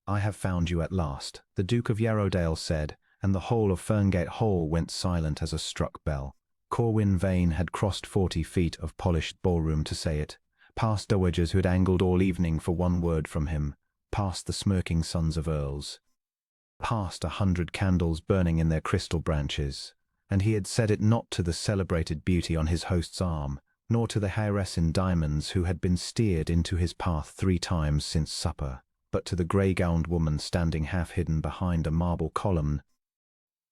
I have found you at last, the Duke of Yarrowdale said, and the whole of Ferngate Hall went silent as a struck bell. Corwin Vane had crossed 40 feet of polished ballroom to say it, past dowagers who had angled all evening for one word from him, past the smirking sons of earls, past 100 candles burning in their crystal branches, and he had said it not to the celebrated beauty on his host's arm, nor to the heiress in diamonds who had been steered into his path 3 times since supper, but to the grey-gowned woman standing half-hidden behind a marble column,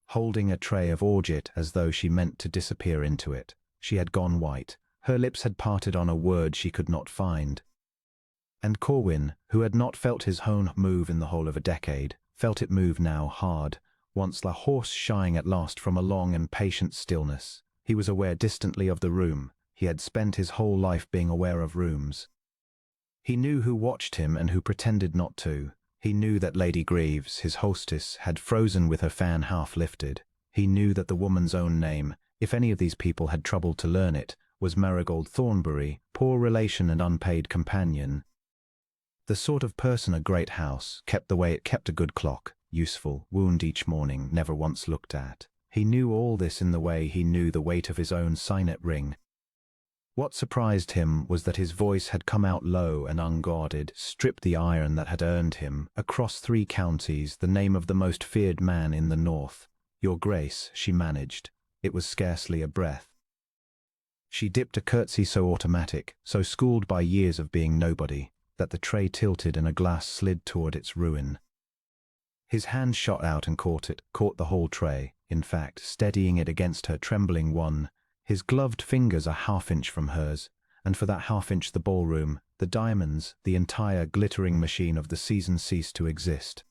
holding a tray of orgeat as though she meant to disappear into it. She had gone white. Her lips had parted on a word she could not find. And Corwin, who had not felt his own move in the whole of a decade, felt it move now hard, once the horse shying at last from a long and patient stillness. He was aware distantly of the room. He had spent his whole life being aware of rooms. He knew who watched him and who pretended not to. He knew that Lady Greaves, his hostess, had frozen with her fan half lifted. He knew that the woman's own name, if any of these people had troubled to learn it, was Marigold Thornbury, poor relation and unpaid companion. The sort of person a great house, kept the way it kept a good clock, useful, wound each morning, never once looked at. He knew all this in the way he knew the weight of his own signet ring. What surprised him was that his voice had come out low and unguarded, stripped the iron that had earned him, across 3 counties, the name of the most feared man in the north. "Your Grace," she managed. It was scarcely a breath. She dipped a curtsy so automatic, so schooled by years of being nobody, that the tray tilted and a glass slid toward its ruin. His hand shot out and caught the whole tray, in fact, steadying it against her trembling one, his gloved fingers a half-inch from hers, and for that half-inch the ballroom, the diamonds, the entire glittering machine of the season ceased to exist.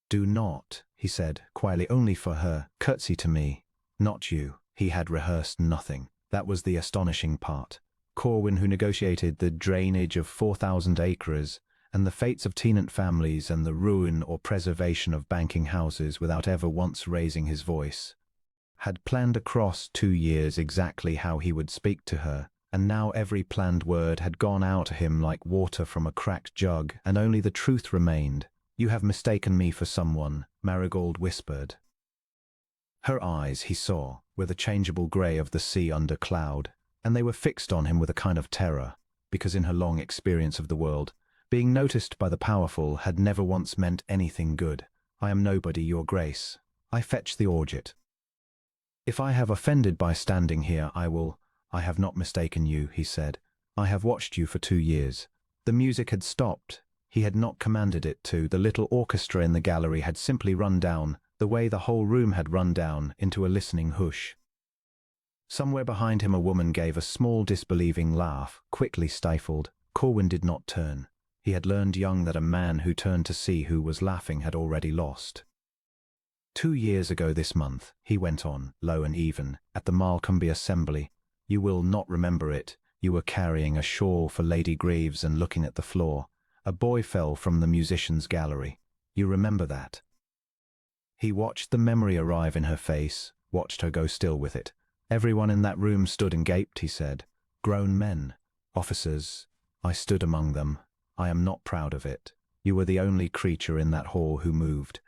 "Do not," he said, quietly, only for her, "curtsy to me. Not you." He had rehearsed nothing. That was the astonishing part. Corwin, who negotiated the drainage of 4,000 acres, and the fates of tenant families and the ruin or preservation of banking houses without ever once raising his voice, had planned across 2 years exactly how he would speak to her, and now every planned word had gone out to him like water from a cracked jug, and only the truth remained. "You have mistaken me for someone," Marigold whispered. Her eyes, he saw, were the changeable grey of the sea under cloud, and they were fixed on him with a kind of terror, because in her long experience of the world, being noticed by the powerful had never once meant anything good. "I am nobody, Your Grace. I fetch the orgeat. If I have offended by standing here, I have not mistaken you," he said. "I have watched you for 2 years. The music had stopped. He had not commanded it to. The little orchestra in the gallery had simply run down, the way the whole room had run down, into a listening hush. Somewhere behind him a woman gave a small disbelieving laugh, quickly stifled. Corwin did not turn. He had learned young that a man who turned to see who was laughing had already lost. 2 years ago this month, he went on, low and even, at the Malcombe Assembly. You will not remember it. You were carrying a shawl for Lady Greaves and looking at the floor. A boy fell from the musicians' gallery. You remember that? He watched the memory arrive in her face, watched her go still with it. Everyone in that room stood and gaped, he said. Grown men, officers. I stood among them. I am not proud of it. You were the only creature in that hall who moved.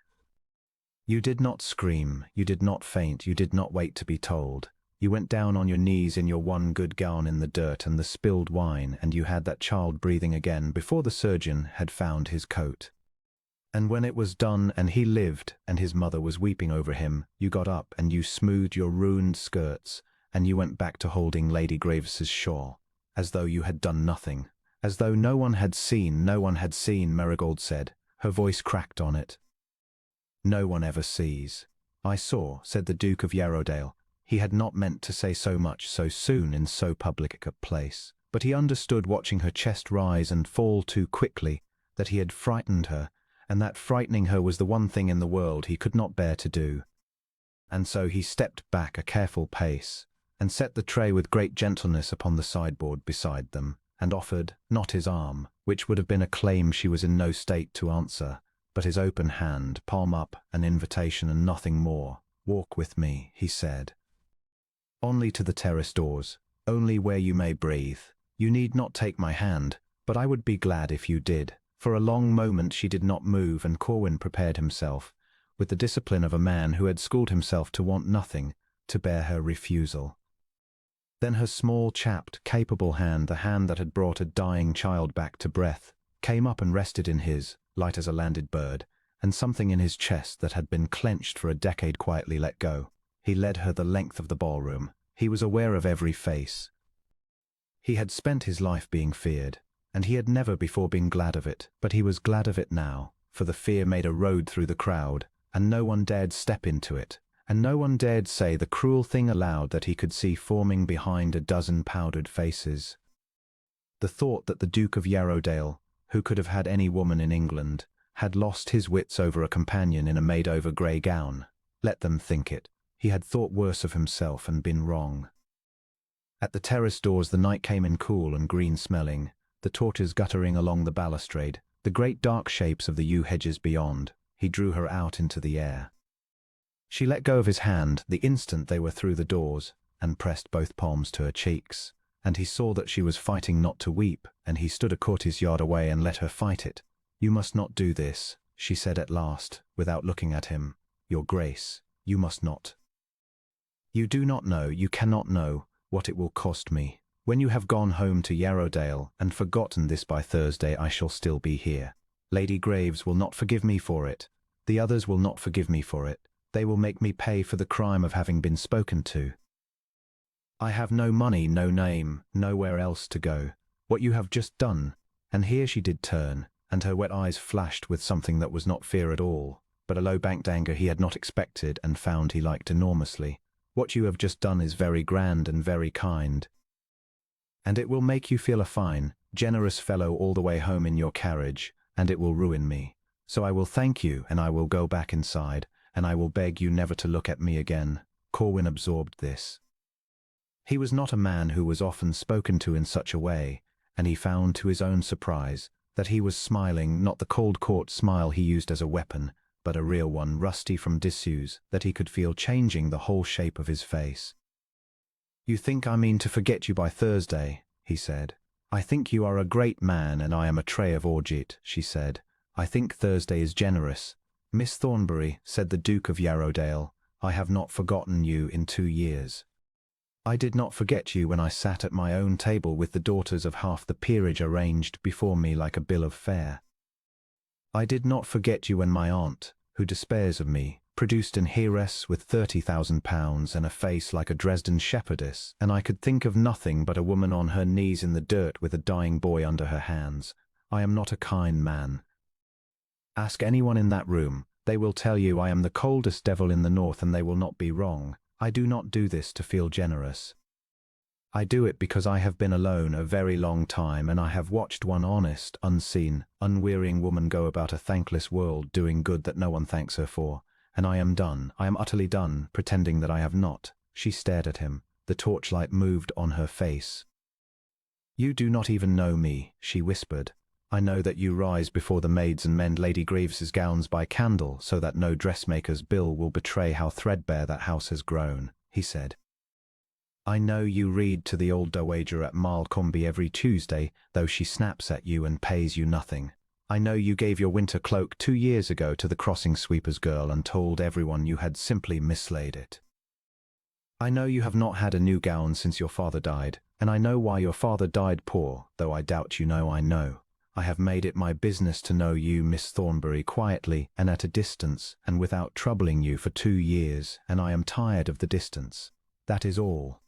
You did not scream, you did not faint, you did not wait to be told. You went down on your knees in your one good gown in the dirt and the spilled wine, and you had that child breathing again before the surgeon had found his coat. And when it was done and he lived and his mother was weeping over him, you got up and you smoothed your ruined skirts and you went back to holding Lady Graves's shawl, as though you had done nothing, as though no one had seen, Marigold said. Her voice cracked on it. No one ever sees. I saw, said the Duke of Yarrowdale. He had not meant to say so much so soon in so public a place, but he understood, watching her chest rise and fall too quickly, that he had frightened her, and that frightening her was the one thing in the world he could not bear to do. And so he stepped back a careful pace, and set the tray with great gentleness upon the sideboard beside them, and offered, not his arm, which would have been a claim she was in no state to answer, but his open hand, palm up, an invitation and nothing more. Walk with me, he said. Only to the terrace doors, only where you may breathe. You need not take my hand, but I would be glad if you did. For a long moment she did not move, and Corwin prepared himself, with the discipline of a man who had schooled himself to want nothing, to bear her refusal. Then her small, chapped, capable hand, the hand that had brought a dying child back to breath, came up and rested in his, light as a landed bird, and something in his chest that had been clenched for a decade quietly let go. He led her the length of the ballroom. He was aware of every face. He had spent his life being feared, and he had never before been glad of it, but he was glad of it now, for the fear made a road through the crowd, and no one dared step into it, and no one dared say the cruel thing aloud that he could see forming behind a dozen powdered faces. The thought that the Duke of Yarrowdale, who could have had any woman in England, had lost his wits over a companion in a made-over grey gown. Let them think it. He had thought worse of himself and been wrong. At the terrace doors the night came in cool and green-smelling, the torches guttering along the balustrade, the great dark shapes of the yew hedges beyond. He drew her out into the air. She let go of his hand the instant they were through the doors, and pressed both palms to her cheeks, and he saw that she was fighting not to weep, and he stood a courteous yard away and let her fight it. "You must not do this," she said at last, without looking at him. "Your Grace, you must not. You do not know, you cannot know, what it will cost me. When you have gone home to Yarrowdale and forgotten this by Thursday, I shall still be here. Lady Graves will not forgive me for it. The others will not forgive me for it. They will make me pay for the crime of having been spoken to. I have no money, no name, nowhere else to go. What you have just done," and here she did turn, and her wet eyes flashed with something that was not fear at all, but a low-banked anger he had not expected and found he liked enormously. "What you have just done is very grand and very kind. And it will make you feel a fine, generous fellow all the way home in your carriage, and it will ruin me. So I will thank you, and I will go back inside, and I will beg you never to look at me again." Corwin absorbed this. He was not a man who was often spoken to in such a way, and he found to his own surprise that he was smiling, not the cold court smile he used as a weapon, but a real one, rusty from disuse, that he could feel changing the whole shape of his face. "You think I mean to forget you by Thursday," he said. "I think you are a great man, and I am a tray of orgeat," she said. "I think Thursday is generous." "Miss Thornbury," said the Duke of Yarrowdale, "I have not forgotten you in 2 years. I did not forget you when I sat at my own table with the daughters of half the peerage arranged before me like a bill of fare. I did not forget you when my aunt, who despairs of me, produced an heiress with £30,000 and a face like a Dresden shepherdess, and I could think of nothing but a woman on her knees in the dirt with a dying boy under her hands. I am not a kind man. Ask anyone in that room. They will tell you I am the coldest devil in the north, and they will not be wrong. I do not do this to feel generous. I do it because I have been alone a very long time, and I have watched one honest, unseen, unwearying woman go about a thankless world doing good that no one thanks her for, and I am done, I am utterly done, pretending that I have not." She stared at him. The torchlight moved on her face. "You do not even know me," she whispered. "I know that you rise before the maids and mend Lady Graves's gowns by candle, so that no dressmaker's bill will betray how threadbare that house has grown," he said. "I know you read to the old dowager at Malcombe every Tuesday, though she snaps at you and pays you nothing. I know you gave your winter cloak 2 years ago to the crossing sweeper's girl and told everyone you had simply mislaid it. I know you have not had a new gown since your father died, and I know why your father died poor, though I doubt you know I know. I have made it my business to know you, Miss Thornbury, quietly and at a distance, and without troubling you for 2 years, and I am tired of the distance. That is all.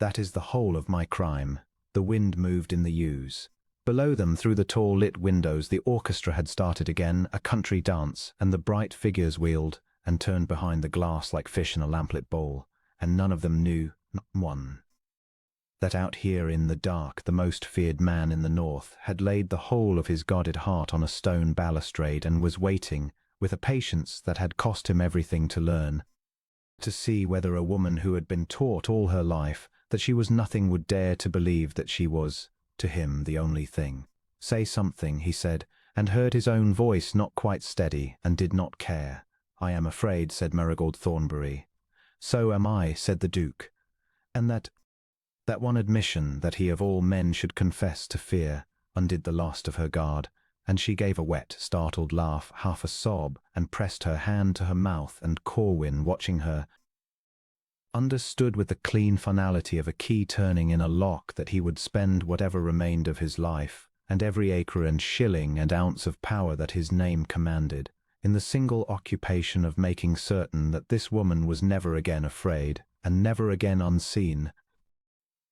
That is the whole of my crime." The wind moved in the yews. Below them, through the tall lit windows, the orchestra had started again, a country dance, and the bright figures wheeled and turned behind the glass like fish in a lamplit bowl, and none of them knew, not one, that out here in the dark the most feared man in the north had laid the whole of his guarded heart on a stone balustrade and was waiting, with a patience that had cost him everything to learn, to see whether a woman who had been taught all her life that she was nothing would dare to believe that she was, to him, the only thing. "Say something," he said, and heard his own voice not quite steady, and did not care. "I am afraid," said Marigold Thornbury. "So am I," said the Duke. And that one admission that he of all men should confess to fear undid the last of her guard, and she gave a wet, startled laugh, half a sob, and pressed her hand to her mouth, and Corwin, watching her, understood with the clean finality of a key turning in a lock that he would spend whatever remained of his life, and every acre and shilling and ounce of power that his name commanded, in the single occupation of making certain that this woman was never again afraid, and never again unseen,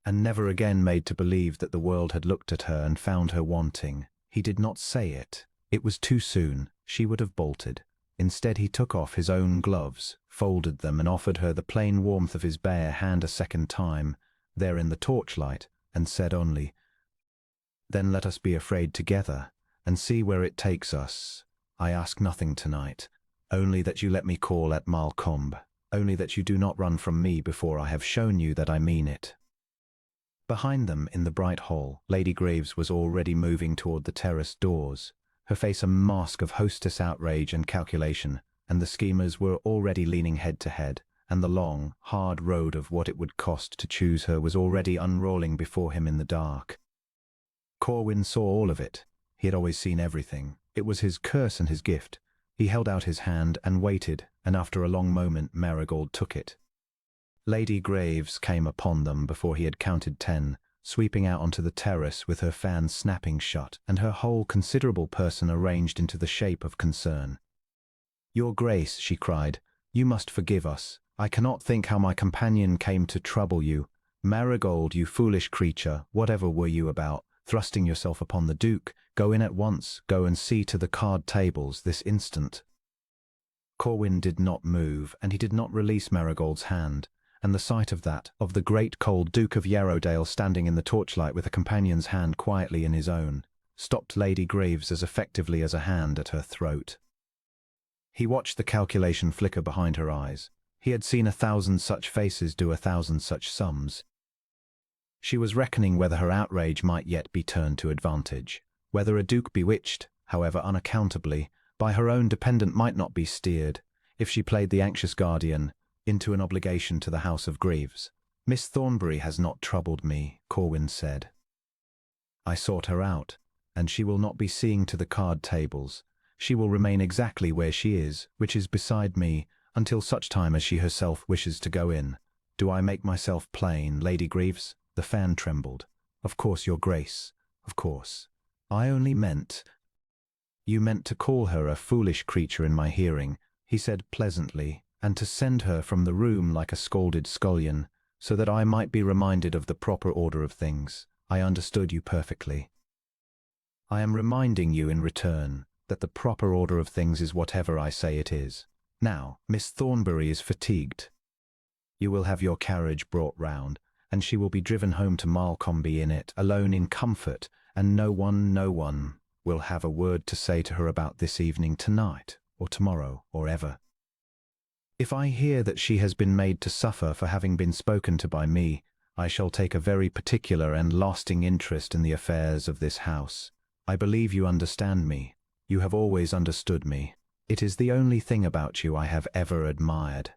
and never again made to believe that the world had looked at her and found her wanting. He did not say it. It was too soon. She would have bolted. Instead, he took off his own gloves, folded them, and offered her the plain warmth of his bare hand a second time, there in the torchlight, and said only, "Then let us be afraid together, and see where it takes us. I ask nothing tonight, only that you let me call at Malcolm, only that you do not run from me before I have shown you that I mean it." Behind them, in the bright hall, Lady Greaves was already moving toward the terrace doors, her face a mask of hostess outrage and calculation, and the schemers were already leaning head to head, and the long, hard road of what it would cost to choose her was already unrolling before him in the dark. Corwin saw all of it. He had always seen everything. It was his curse and his gift. He held out his hand and waited, and after a long moment Marigold took it. Lady Greaves came upon them before he had counted 10, sweeping out onto the terrace with her fan snapping shut and her whole considerable person arranged into the shape of concern. "Your Grace," she cried, "you must forgive us. I cannot think how my companion came to trouble you. Marigold, you foolish creature, whatever were you about, thrusting yourself upon the Duke? Go in at once, go and see to the card tables this instant." Corwin did not move, and he did not release Marigold's hand, and the sight of that, of the great cold Duke of Yarrowdale standing in the torchlight with a companion's hand quietly in his own, stopped Lady Greaves as effectively as a hand at her throat. He watched the calculation flicker behind her eyes. He had seen 1,000 such faces do 1,000 such sums. She was reckoning whether her outrage might yet be turned to advantage, whether a duke bewitched, however unaccountably, by her own dependent might not be steered, if she played the anxious guardian, into an obligation to the House of Greaves. "Miss Thornbury has not troubled me," Corwin said. "I sought her out, and she will not be seeing to the card tables. She will remain exactly where she is, which is beside me, until such time as she herself wishes to go in. Do I make myself plain, Lady Greaves?" The fan trembled. "Of course, Your Grace. Of course. I only meant—" "You meant to call her a foolish creature in my hearing," he said pleasantly, "and to send her from the room like a scalded scullion, so that I might be reminded of the proper order of things. I understood you perfectly. I am reminding you in return that the proper order of things is whatever I say it is. Now, Miss Thornbury is fatigued. You will have your carriage brought round, and she will be driven home to Malcombe in it, alone in comfort, and no one will have a word to say to her about this evening, tonight, or tomorrow, or ever. If I hear that she has been made to suffer for having been spoken to by me, I shall take a very particular and lasting interest in the affairs of this house. I believe you understand me. You have always understood me. It is the only thing about you I have ever admired."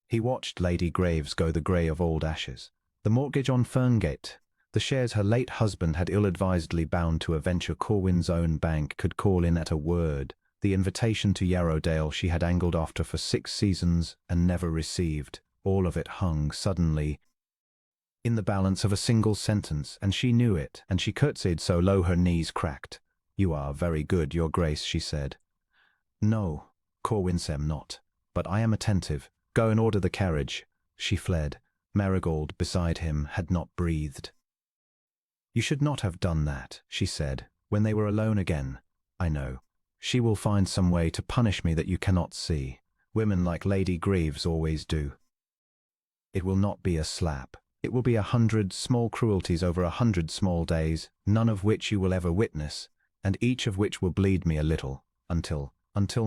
He watched Lady Greaves go the grey of old ashes. The mortgage on Ferngate, the shares her late husband had ill-advisedly bound to a venture Corwin's own bank, could call in at a word. The invitation to Yarrowdale she had angled after for 6 seasons and never received. All of it hung, suddenly, in the balance of a single sentence, and she knew it, and she curtsied so low her knees cracked. "You are very good, Your Grace," she said. "No, Corwin said not, but I am attentive. Go and order the carriage." She fled. Marigold, beside him, had not breathed. "You should not have done that," she said, when they were alone again. "I know. She will find some way to punish me that you cannot see. Women like Lady Greaves always do. It will not be a slap. It will be 100 small cruelties over 100 small days, none of which you will ever witness, and each of which will bleed me a little, until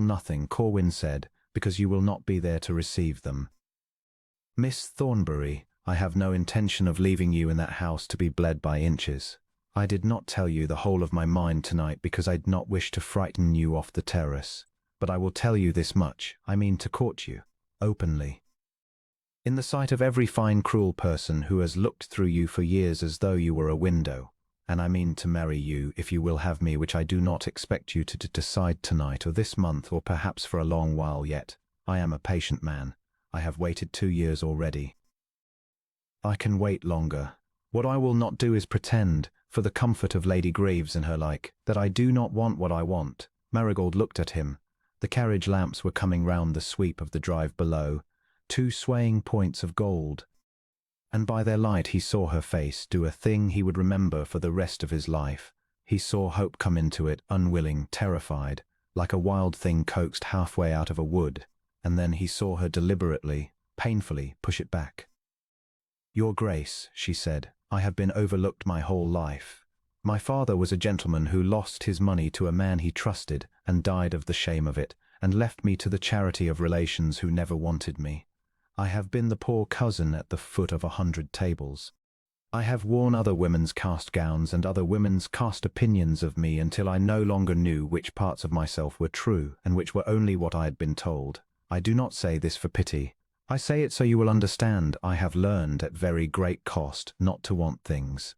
nothing," Corwin said, "because you will not be there to receive them. Miss Thornbury, I have no intention of leaving you in that house to be bled by inches. I did not tell you the whole of my mind tonight because I did not wish to frighten you off the terrace. But I will tell you this much. I mean to court you, openly, in the sight of every fine cruel person who has looked through you for years as though you were a window. and I mean to marry you if you will have me, which I do not expect you to decide tonight or this month or perhaps for a long while yet. I am a patient man. I have waited 2 years already. I can wait longer. What I will not do is pretend, for the comfort of Lady Greaves and her like, that I do not want what I want. Marigold looked at him. The carriage lamps were coming round the sweep of the drive below, 2 swaying points of gold. And by their light he saw her face do a thing he would remember for the rest of his life. He saw hope come into it, unwilling, terrified, like a wild thing coaxed halfway out of a wood, and then he saw her deliberately, painfully push it back. "Your Grace," she said, "I have been overlooked my whole life. My father was a gentleman who lost his money to a man he trusted and died of the shame of it, and left me to the charity of relations who never wanted me. I have been the poor cousin at the foot of 100 tables. I have worn other women's cast gowns and other women's cast opinions of me until I no longer knew which parts of myself were true and which were only what I had been told. I do not say this for pity. I say it so you will understand. I have learned at very great cost not to want things.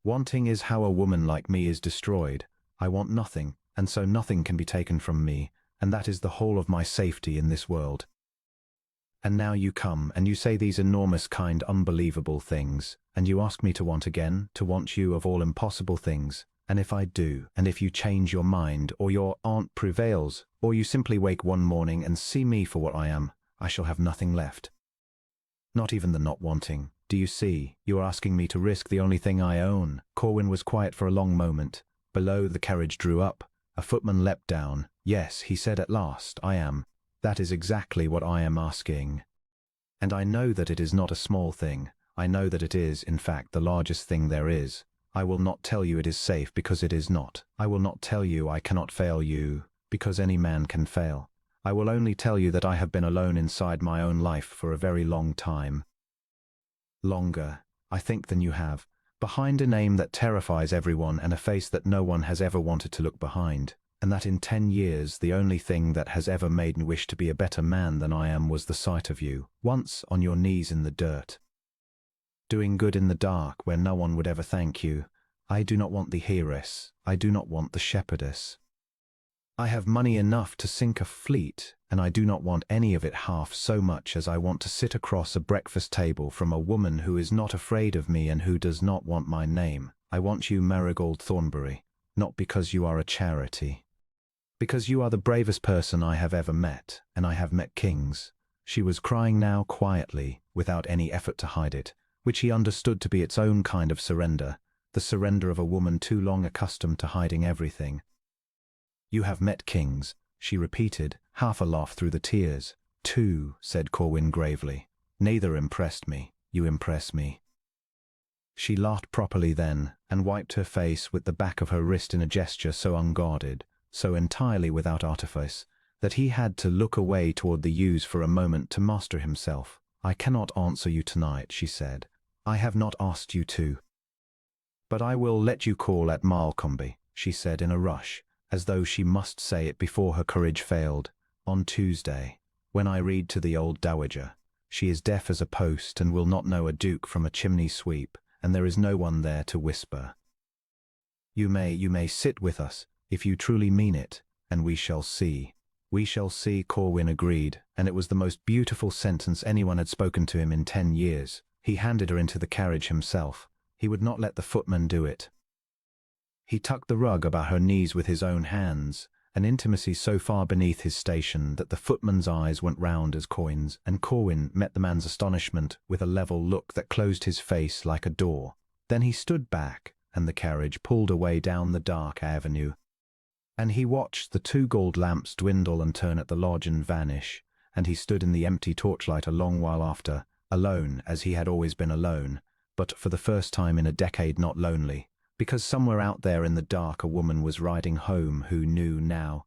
Wanting is how a woman like me is destroyed. I want nothing, and so nothing can be taken from me, and that is the whole of my safety in this world. And now you come, and you say these enormous kind unbelievable things, and you ask me to want again, to want you of all impossible things. And if I do, and if you change your mind, or your aunt prevails, or you simply wake one morning and see me for what I am, I shall have nothing left. Not even the not wanting. Do you see? You are asking me to risk the only thing I own." Corwin was quiet for a long moment. Below, the carriage drew up. A footman leapt down. "Yes," he said at last, "I am. That is exactly what I am asking. And I know that it is not a small thing. I know that it is, in fact, the largest thing there is. I will not tell you it is safe, because it is not. I will not tell you I cannot fail you, because any man can fail. I will only tell you that I have been alone inside my own life for a very long time. Longer, I think, than you have. Behind a name that terrifies everyone and a face that no one has ever wanted to look behind. And that in 10 years the only thing that has ever made me wish to be a better man than I am was the sight of you, once on your knees in the dirt, doing good in the dark where no one would ever thank you. I do not want the heiress. I do not want the shepherdess. I have money enough to sink a fleet, and I do not want any of it half so much as I want to sit across a breakfast table from a woman who is not afraid of me and who does not want my name. I want you, Marigold Thornbury, not because you are a charity. Because you are the bravest person I have ever met, and I have met kings." She was crying now quietly, without any effort to hide it, which he understood to be its own kind of surrender, the surrender of a woman too long accustomed to hiding everything. "You have met kings," she repeated, half a laugh through the tears. "Two," said Corwin gravely. "Neither impressed me. You impress me." She laughed properly then, and wiped her face with the back of her wrist in a gesture so unguarded, so entirely without artifice, that he had to look away toward the yews for a moment to master himself. "I cannot answer you tonight," she said. "I have not asked you to. But I will let you call at Malcombe," she said in a rush, as though she must say it before her courage failed, "on Tuesday, when I read to the old dowager. She is deaf as a post and will not know a duke from a chimney sweep, and there is no one there to whisper. You may sit with us, if you truly mean it, and we shall see." "We shall see," Corwin agreed, and it was the most beautiful sentence anyone had spoken to him in 10 years. He handed her into the carriage himself. He would not let the footman do it. He tucked the rug about her knees with his own hands, an intimacy so far beneath his station that the footman's eyes went round as coins, and Corwin met the man's astonishment with a level look that closed his face like a door. Then he stood back, and the carriage pulled away down the dark avenue. And he watched the 2 gold lamps dwindle and turn at the lodge and vanish, and he stood in the empty torchlight a long while after, alone as he had always been alone, but for the first time in a decade not lonely, because somewhere out there in the dark a woman was riding home who knew now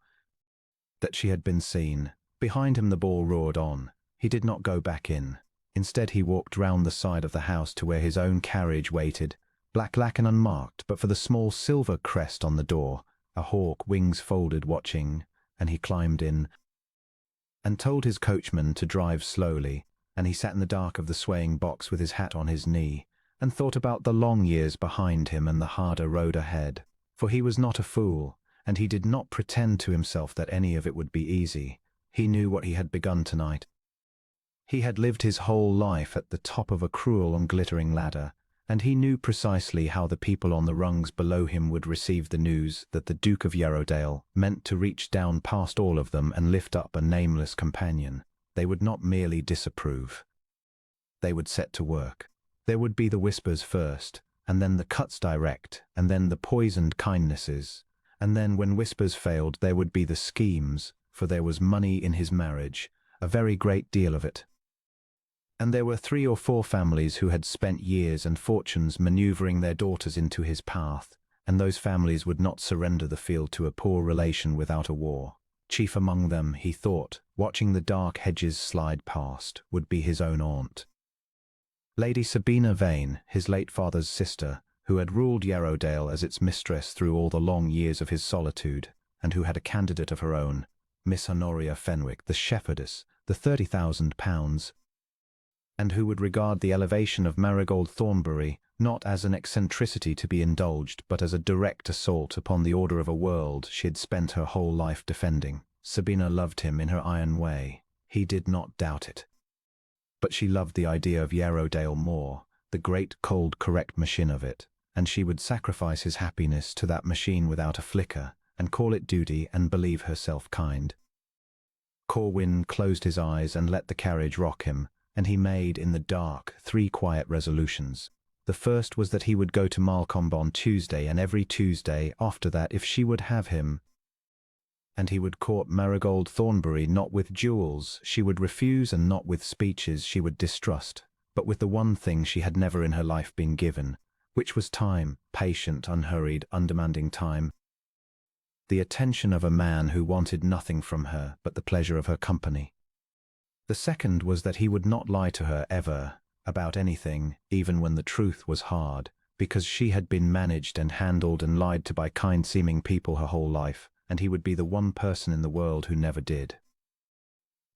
that she had been seen. Behind him the ball roared on. He did not go back in. Instead he walked round the side of the house to where his own carriage waited, black and unmarked but for the small silver crest on the door, a hawk, wings folded, watching, and he climbed in and told his coachman to drive slowly, and he sat in the dark of the swaying box with his hat on his knee, and thought about the long years behind him and the harder road ahead. For he was not a fool, and he did not pretend to himself that any of it would be easy. He knew what he had begun tonight. He had lived his whole life at the top of a cruel and glittering ladder, and he knew precisely how the people on the rungs below him would receive the news that the Duke of Yarrowdale meant to reach down past all of them and lift up a nameless companion. They would not merely disapprove. They would set to work. There would be the whispers first, and then the cuts direct, and then the poisoned kindnesses, and then when whispers failed there would be the schemes, for there was money in his marriage, a very great deal of it. And there were 3 or 4 families who had spent years and fortunes maneuvering their daughters into his path, and those families would not surrender the field to a poor relation without a war. Chief among them, he thought, watching the dark hedges slide past, would be his own aunt. Lady Sabina Vane, his late father's sister, who had ruled Yarrowdale as its mistress through all the long years of his solitude, and who had a candidate of her own, Miss Honoria Fenwick, the shepherdess, the £30,000, and who would regard the elevation of Marigold Thornbury not as an eccentricity to be indulged, but as a direct assault upon the order of a world she had spent her whole life defending. Sabina loved him in her iron way. He did not doubt it. But she loved the idea of Yarrowdale more, the great cold correct machine of it, and she would sacrifice his happiness to that machine without a flicker, and call it duty and believe herself kind. Corwin closed his eyes and let the carriage rock him, and he made, in the dark, 3 quiet resolutions. The first was that he would go to Malcombe on Tuesday, and every Tuesday after that, if she would have him. And he would court Marigold Thornbury not with jewels she would refuse, and not with speeches she would distrust, but with the one thing she had never in her life been given, which was time, patient, unhurried, undemanding time. The attention of a man who wanted nothing from her but the pleasure of her company. The second was that he would not lie to her ever, about anything, even when the truth was hard, because she had been managed and handled and lied to by kind-seeming people her whole life, and he would be the one person in the world who never did.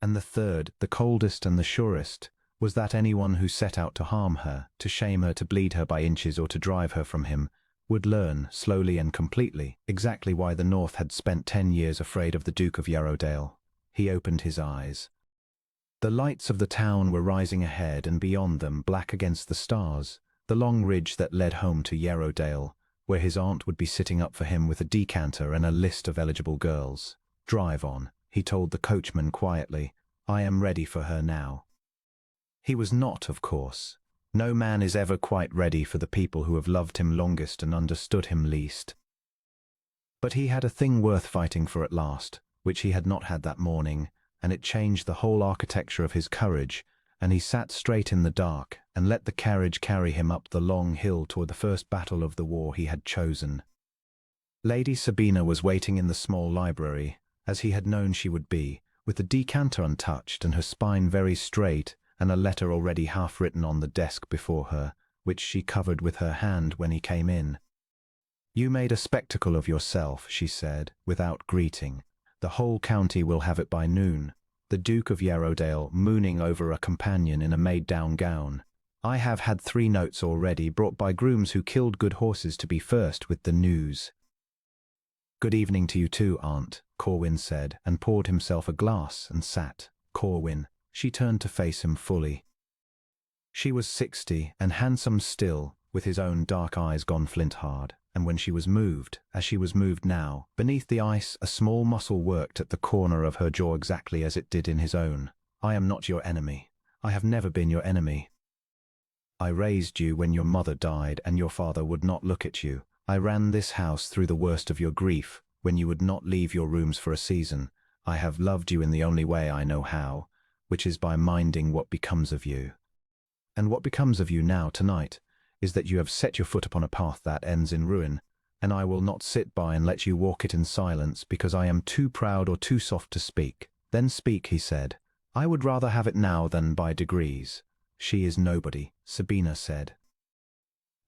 And the third, the coldest and the surest, was that anyone who set out to harm her, to shame her, to bleed her by inches, or to drive her from him, would learn, slowly and completely, exactly why the North had spent 10 years afraid of the Duke of Yarrowdale. He opened his eyes. The lights of the town were rising ahead, and beyond them, black against the stars, the long ridge that led home to Yarrowdale, where his aunt would be sitting up for him with a decanter and a list of eligible girls. "Drive on," he told the coachman quietly. "I am ready for her now." He was not, of course. No man is ever quite ready for the people who have loved him longest and understood him least. But he had a thing worth fighting for at last, which he had not had that morning, and it changed the whole architecture of his courage, and he sat straight in the dark and let the carriage carry him up the long hill toward the first battle of the war he had chosen. Lady Sabina was waiting in the small library, as he had known she would be, with the decanter untouched and her spine very straight, and a letter already half written on the desk before her, which she covered with her hand when he came in. "You made a spectacle of yourself," she said, without greeting. "The whole county will have it by noon. The Duke of Yarrowdale mooning over a companion in a made-down gown. I have had 3 notes already, brought by grooms who killed good horses to be first with the news." "Good evening to you too, Aunt," Corwin said, and poured himself a glass and sat. "Corwin." She turned to face him fully. She was 60, and handsome still, with his own dark eyes gone flint-hard, and when she was moved, as she was moved now, beneath the ice a small muscle worked at the corner of her jaw exactly as it did in his own. "I am not your enemy. I have never been your enemy. I raised you when your mother died and your father would not look at you. I ran this house through the worst of your grief, when you would not leave your rooms for a season. I have loved you in the only way I know how, which is by minding what becomes of you. And what becomes of you now, tonight, is that you have set your foot upon a path that ends in ruin, and I will not sit by and let you walk it in silence, because I am too proud or too soft to speak." "Then speak," he said. "I would rather have it now than by degrees." "She is nobody," Sabina said.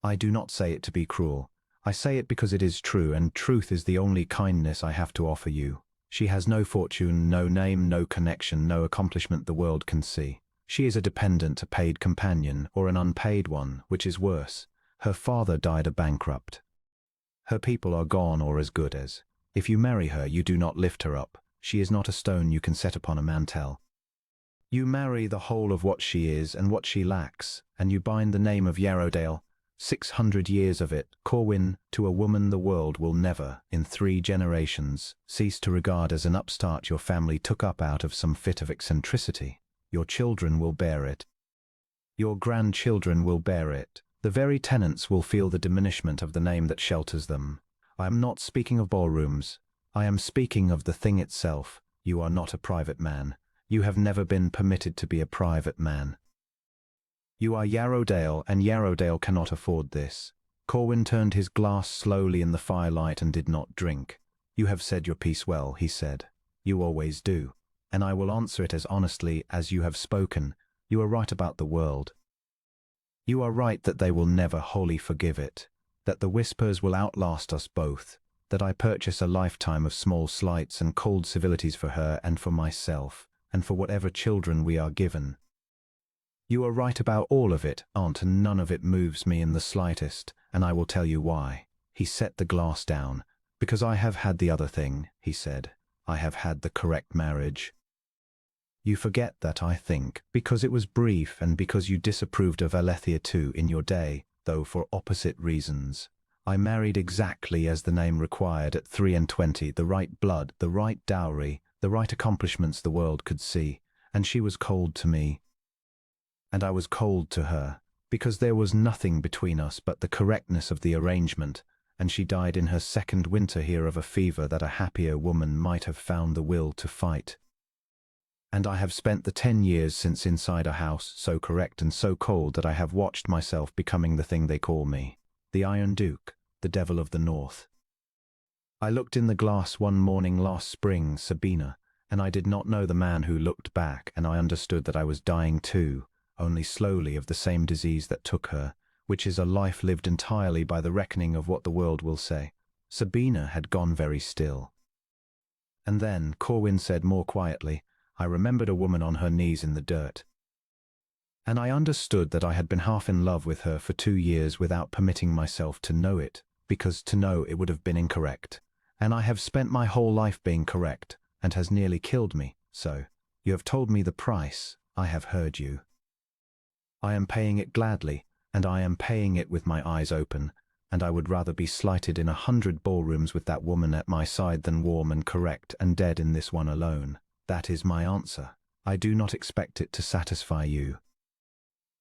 "I do not say it to be cruel. I say it because it is true, and truth is the only kindness I have to offer you. She has no fortune, no name, no connection, no accomplishment the world can see. She is a dependent, a paid companion, or an unpaid one, which is worse. Her father died a bankrupt. Her people are gone or as good as. If you marry her, you do not lift her up. She is not a stone you can set upon a mantel. You marry the whole of what she is and what she lacks, and you bind the name of Yarrowdale, 600 years of it, Corwin, to a woman the world will never, in 3 generations, cease to regard as an upstart your family took up out of some fit of eccentricity. Your children will bear it. Your grandchildren will bear it. The very tenants will feel the diminishment of the name that shelters them. I am not speaking of ballrooms. I am speaking of the thing itself. You are not a private man. You have never been permitted to be a private man. You are Yarrowdale, and Yarrowdale cannot afford this. Corwin turned his glass slowly in the firelight and did not drink. You have said your piece well, he said. You always do. And I will answer it as honestly as you have spoken. You are right about the world. You are right that they will never wholly forgive it, that the whispers will outlast us both, that I purchase a lifetime of small slights and cold civilities for her and for myself, and for whatever children we are given. You are right about all of it, aunt, and none of it moves me in the slightest, and I will tell you why. He set the glass down. Because I have had the other thing, he said. I have had the correct marriage. You forget that, I think, because it was brief and because you disapproved of Alethea too in your day, though for opposite reasons. I married exactly as the name required at 23, the right blood, the right dowry, the right accomplishments the world could see, and she was cold to me. And I was cold to her, because there was nothing between us but the correctness of the arrangement, and she died in her 2nd winter here of a fever that a happier woman might have found the will to fight. And I have spent the 10 years since inside a house so correct and so cold that I have watched myself becoming the thing they call me, the Iron Duke, the Devil of the North. I looked in the glass one morning last spring, Sabina, and I did not know the man who looked back, and I understood that I was dying too, only slowly, of the same disease that took her, which is a life lived entirely by the reckoning of what the world will say. Sabina had gone very still. And then Corwin said more quietly, I remembered a woman on her knees in the dirt. And I understood that I had been half in love with her for 2 years without permitting myself to know it, because to know it would have been incorrect. And I have spent my whole life being correct, and has nearly killed me, so. You have told me the price. I have heard you. I am paying it gladly, and I am paying it with my eyes open, and I would rather be slighted in 100 ballrooms with that woman at my side than warm and correct and dead in this one alone. That is my answer. I do not expect it to satisfy you.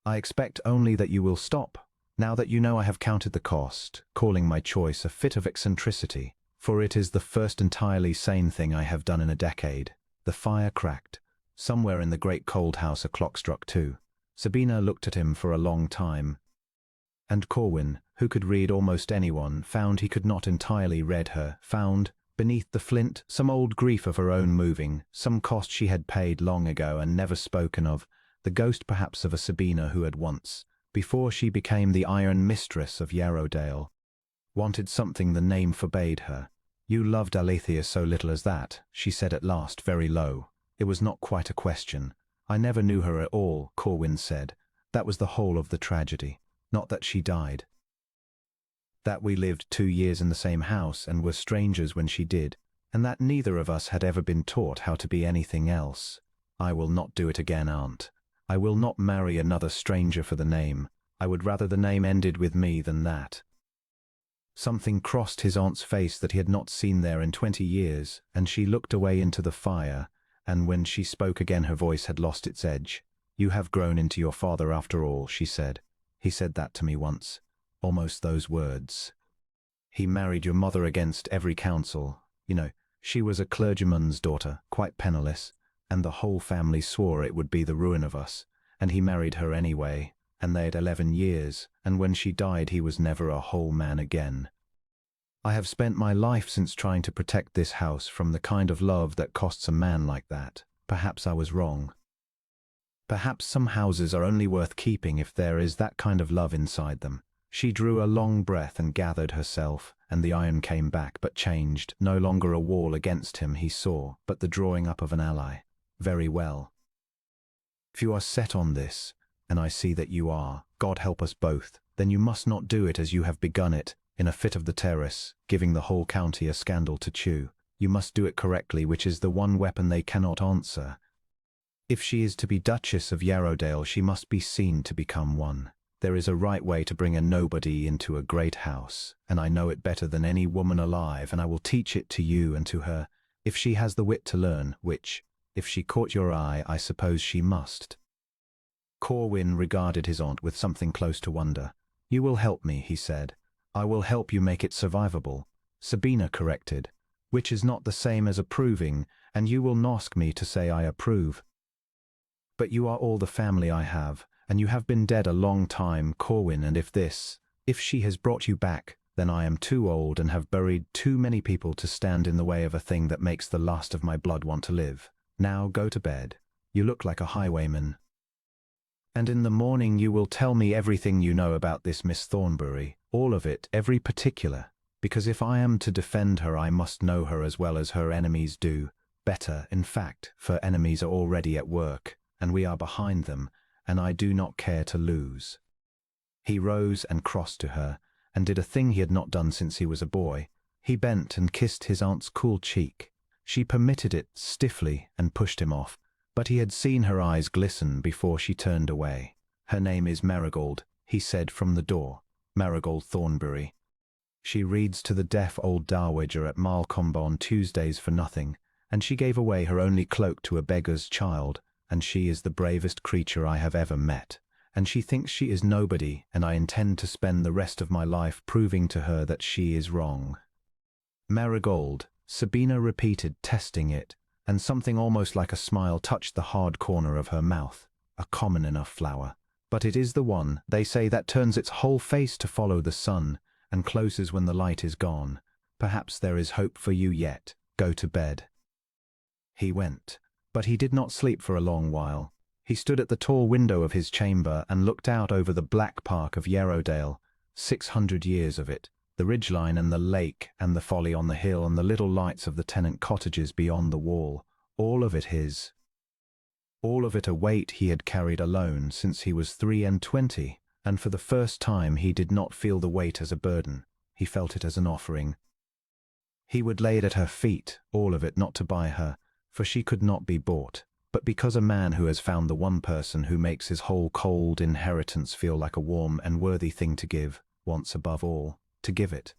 I expect only that you will stop, now that you know I have counted the cost, calling my choice a fit of eccentricity, for it is the first entirely sane thing I have done in a decade. The fire cracked. Somewhere in the great cold house a clock struck 2. Sabina looked at him for a long time, and Corwin, who could read almost anyone, found he could not entirely read her, found, beneath the flint, some old grief of her own moving, some cost she had paid long ago and never spoken of, the ghost perhaps of a Sabina who had once, before she became the Iron Mistress of Yarrowdale, wanted something the name forbade her. You loved Alethea so little as that, she said at last, very low. It was not quite a question. I never knew her at all, Corwin said. That was the whole of the tragedy. Not that she died. That we lived 2 years in the same house and were strangers when she did, and that neither of us had ever been taught how to be anything else. I will not do it again, aunt. I will not marry another stranger for the name. I would rather the name ended with me than that. Something crossed his aunt's face that he had not seen there in 20 years, and she looked away into the fire, and when she spoke again her voice had lost its edge. You have grown into your father after all, she said. He said that to me once. Almost those words. He married your mother against every counsel. You know, she was a clergyman's daughter, quite penniless, and the whole family swore it would be the ruin of us, and he married her anyway, and they had 11 years, and when she died he was never a whole man again. I have spent my life since trying to protect this house from the kind of love that costs a man like that. Perhaps I was wrong. Perhaps some houses are only worth keeping if there is that kind of love inside them. She drew a long breath and gathered herself, and the iron came back, but changed, no longer a wall against him he saw, but the drawing up of an ally. Very well. If you are set on this, and I see that you are, God help us both, then you must not do it as you have begun it, in a fit of the terrace, giving the whole county a scandal to chew. You must do it correctly, which is the one weapon they cannot answer. If she is to be Duchess of Yarrowdale, she must be seen to become one. There is a right way to bring a nobody into a great house, and I know it better than any woman alive, and I will teach it to you and to her, if she has the wit to learn, which, if she caught your eye, I suppose she must. Corwin regarded his aunt with something close to wonder. You will help me, he said. I will help you make it survivable. Sabina corrected, which is not the same as approving, and you will not ask me to say I approve. But you are all the family I have, and you have been dead a long time, Corwin, and if she has brought you back, then I am too old and have buried too many people to stand in the way of a thing that makes the last of my blood want to live. Now go to bed. You look like a highwayman. And in the morning you will tell me everything you know about this Miss Thornbury, all of it, every particular, because if I am to defend her I must know her as well as her enemies do, better, in fact, for enemies are already at work, and we are behind them, and I do not care to lose. He rose and crossed to her, and did a thing he had not done since he was a boy. He bent and kissed his aunt's cool cheek. She permitted it stiffly and pushed him off, but he had seen her eyes glisten before she turned away. Her name is Marigold, he said from the door. Marigold Thornbury. She reads to the deaf old dowager at Malcombe on Tuesdays for nothing, and she gave away her only cloak to a beggar's child, and she is the bravest creature I have ever met, and she thinks she is nobody, and I intend to spend the rest of my life proving to her that she is wrong. Marigold, Sabina repeated, testing it, and something almost like a smile touched the hard corner of her mouth. A common enough flower. But it is the one, they say, that turns its whole face to follow the sun, and closes when the light is gone. Perhaps there is hope for you yet. Go to bed. He went. But he did not sleep for a long while. He stood at the tall window of his chamber and looked out over the black park of Yarrowdale, 600 years of it, the ridgeline and the lake and the folly on the hill and the little lights of the tenant cottages beyond the wall, all of it his. All of it a weight he had carried alone since he was 23, and for the first time he did not feel the weight as a burden, he felt it as an offering. He would lay it at her feet, all of it, not to buy her, for she could not be bought, but because a man who has found the one person who makes his whole cold inheritance feel like a warm and worthy thing to give, wants above all, to give it.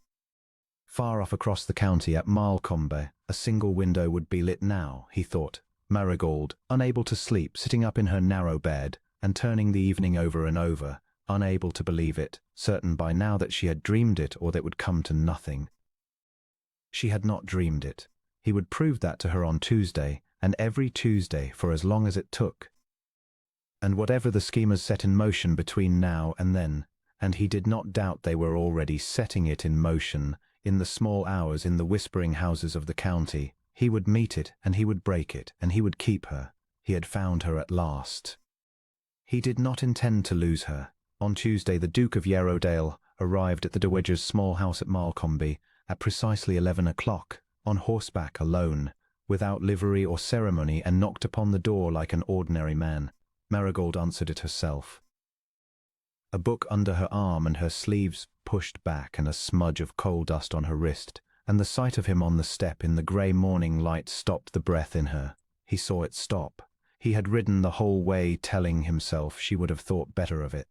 Far off across the county at Malcombe, a single window would be lit now, he thought. Marigold, unable to sleep, sitting up in her narrow bed, and turning the evening over and over, unable to believe it, certain by now that she had dreamed it or that it would come to nothing. She had not dreamed it. He would prove that to her on Tuesday, and every Tuesday for as long as it took. And whatever the schemers set in motion between now and then, and he did not doubt they were already setting it in motion, in the small hours in the whispering houses of the county, he would meet it, and he would break it, and he would keep her. He had found her at last. He did not intend to lose her. On Tuesday the Duke of Yarrowdale arrived at the Dowager's small house at Malcombe at precisely 11 o'clock, on horseback alone, without livery or ceremony, and knocked upon the door like an ordinary man. Marigold answered it herself. A book under her arm and her sleeves pushed back and a smudge of coal dust on her wrist, and the sight of him on the step in the grey morning light stopped the breath in her. He saw it stop. He had ridden the whole way telling himself she would have thought better of it.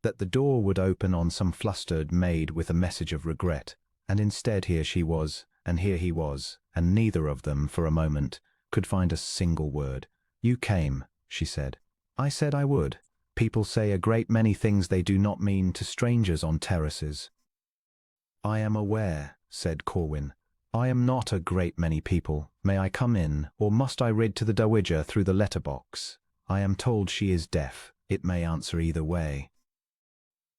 That the door would open on some flustered maid with a message of regret, and instead here she was, and here he was, and neither of them, for a moment, could find a single word. You came, she said. I said I would. People say a great many things they do not mean to strangers on terraces. I am aware, said Corwin. I am not a great many people. May I come in, or must I read to the Dowager through the letterbox? I am told she is deaf. It may answer either way.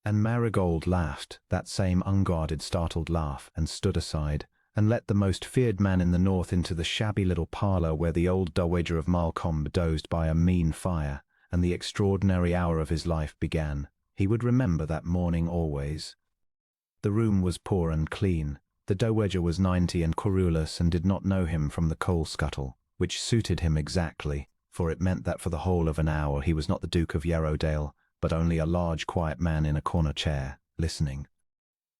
And Marigold laughed, that same unguarded, startled laugh, and stood aside, and let the most feared man in the north into the shabby little parlour where the old Dowager of Malcombe dozed by a mean fire, and the extraordinary hour of his life began. He would remember that morning always. The room was poor and clean. The Dowager was 90 and querulous and did not know him from the coal scuttle, which suited him exactly. for it meant that for the whole of an hour he was not the Duke of Yarrowdale, but only a large quiet man in a corner chair, listening.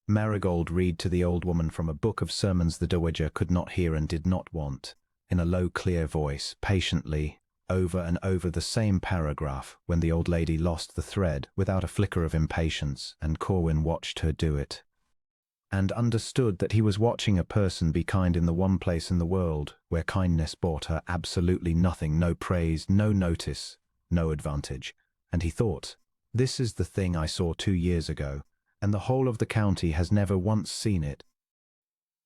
Marigold read to the old woman from a book of sermons the dowager could not hear and did not want, in a low clear voice, patiently, over and over the same paragraph, when the old lady lost the thread without a flicker of impatience, and Corwin watched her do it, and understood that he was watching a person be kind in the one place in the world where kindness brought her absolutely nothing, no praise, no notice, no advantage. And he thought, this is the thing I saw 2 years ago, and the whole of the county has never once seen it.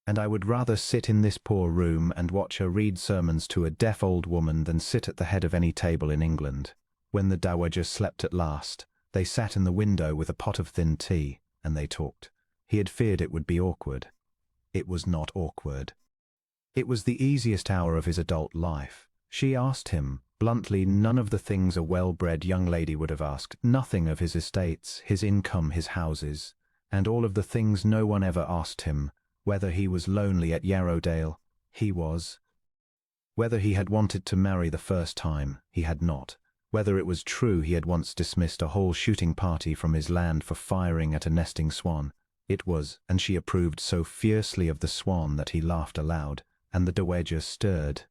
And I would rather sit in this poor room and watch her read sermons to a deaf old woman than sit at the head of any table in England. When the dowager slept at last, they sat in the window with a pot of thin tea, and they talked. He had feared it would be awkward. It was not awkward. It was the easiest hour of his adult life. She asked him, bluntly, none of the things a well-bred young lady would have asked, nothing of his estates, his income, his houses, and all of the things no one ever asked him, whether he was lonely at Yarrowdale, he was. Whether he had wanted to marry the first time, he had not. Whether it was true he had once dismissed a whole shooting party from his land for firing at a nesting swan. It was, and she approved so fiercely of the swan that he laughed aloud, and the dowager stirred.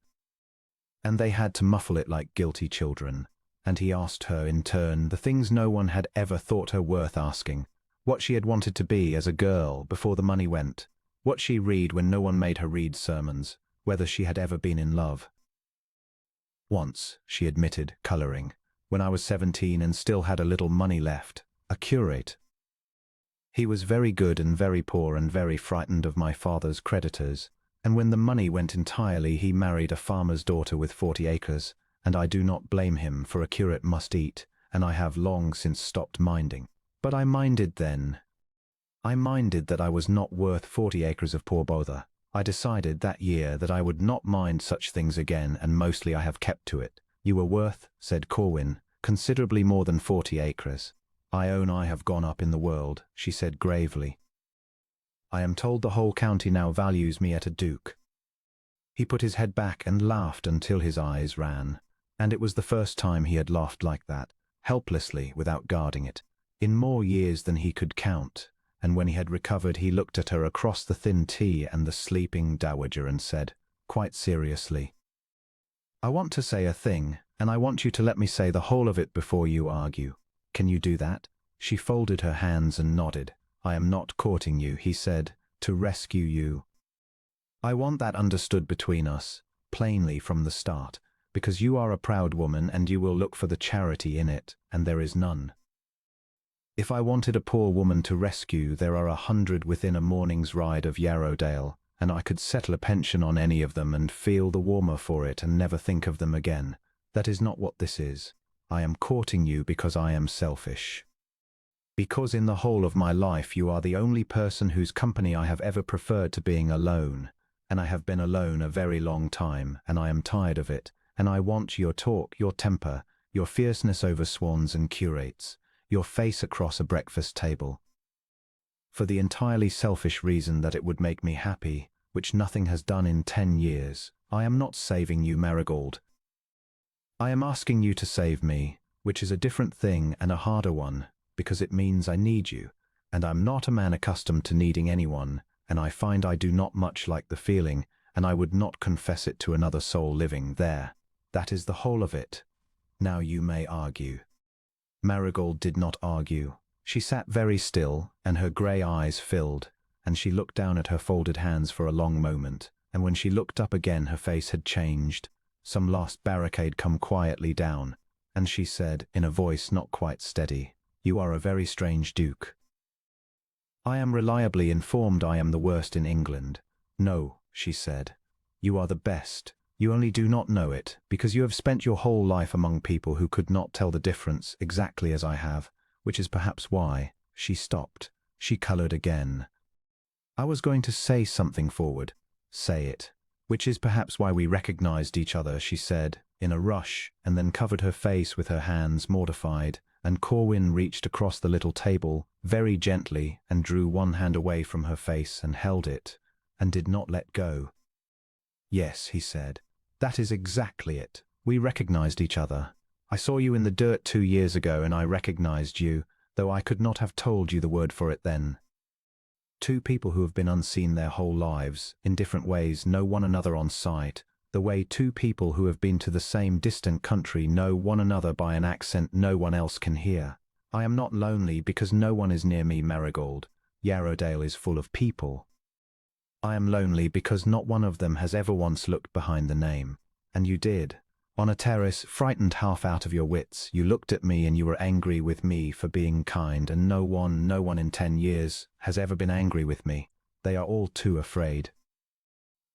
And they had to muffle it like guilty children, and he asked her in turn the things no one had ever thought her worth asking, what she had wanted to be as a girl before the money went, what she read when no one made her read sermons, whether she had ever been in love. Once, she admitted, colouring, when I was 17 and still had a little money left, a curate. He was very good and very poor and very frightened of my father's creditors, and when the money went entirely he married a farmer's daughter with 40 acres, and I do not blame him, for a curate must eat, and I have long since stopped minding. But I minded then. I minded that I was not worth 40 acres of poor bother. I decided that year that I would not mind such things again, and mostly I have kept to it. You were worth, said Corwin, considerably more than 40 acres. I own I have gone up in the world, she said gravely. I am told the whole county now values me at a duke. He put his head back and laughed until his eyes ran, and it was the first time he had laughed like that, helplessly, without guarding it, in more years than he could count, and when he had recovered he looked at her across the thin tea and the sleeping dowager and said, quite seriously, I want to say a thing, and I want you to let me say the whole of it before you argue. Can you do that? She folded her hands and nodded. I am not courting you, he said, to rescue you. I want that understood between us, plainly from the start, because you are a proud woman and you will look for the charity in it, and there is none. If I wanted a poor woman to rescue, there are 100 within a morning's ride of Yarrowdale, and I could settle a pension on any of them and feel the warmer for it and never think of them again. That is not what this is. I am courting you because I am selfish. Because in the whole of my life you are the only person whose company I have ever preferred to being alone, and I have been alone a very long time, and I am tired of it, and I want your talk, your temper, your fierceness over swans and curates, your face across a breakfast table. For the entirely selfish reason that it would make me happy, which nothing has done in 10 years. I am not saving you, Marigold. I am asking you to save me, which is a different thing and a harder one, because it means I need you, and I'm not a man accustomed to needing anyone, and I find I do not much like the feeling, and I would not confess it to another soul living there. That is the whole of it. Now you may argue. Marigold did not argue. She sat very still, and her grey eyes filled, and she looked down at her folded hands for a long moment, and when she looked up again her face had changed. Some last barricade come quietly down, and she said, in a voice not quite steady, you are a very strange duke. I am reliably informed I am the worst in England. No, she said, you are the best. You only do not know it, because you have spent your whole life among people who could not tell the difference exactly as I have, which is perhaps why. She stopped. She coloured again. I was going to say something forward. Say it. Which is perhaps why we recognized each other, she said, in a rush, and then covered her face with her hands, mortified, and Corwin reached across the little table, very gently, and drew one hand away from her face and held it, and did not let go. Yes, he said, that is exactly it. We recognized each other. I saw you in the dirt 2 years ago and I recognized you, though I could not have told you the word for it then. Two people who have been unseen their whole lives, in different ways, know one another on sight, the way two people who have been to the same distant country know one another by an accent no one else can hear. I am not lonely because no one is near me, Marigold. Yarrowdale is full of people. I am lonely because not one of them has ever once looked behind the name. And you did. On a terrace, frightened half out of your wits, you looked at me and you were angry with me for being kind, and no one in 10 years has ever been angry with me. They are all too afraid.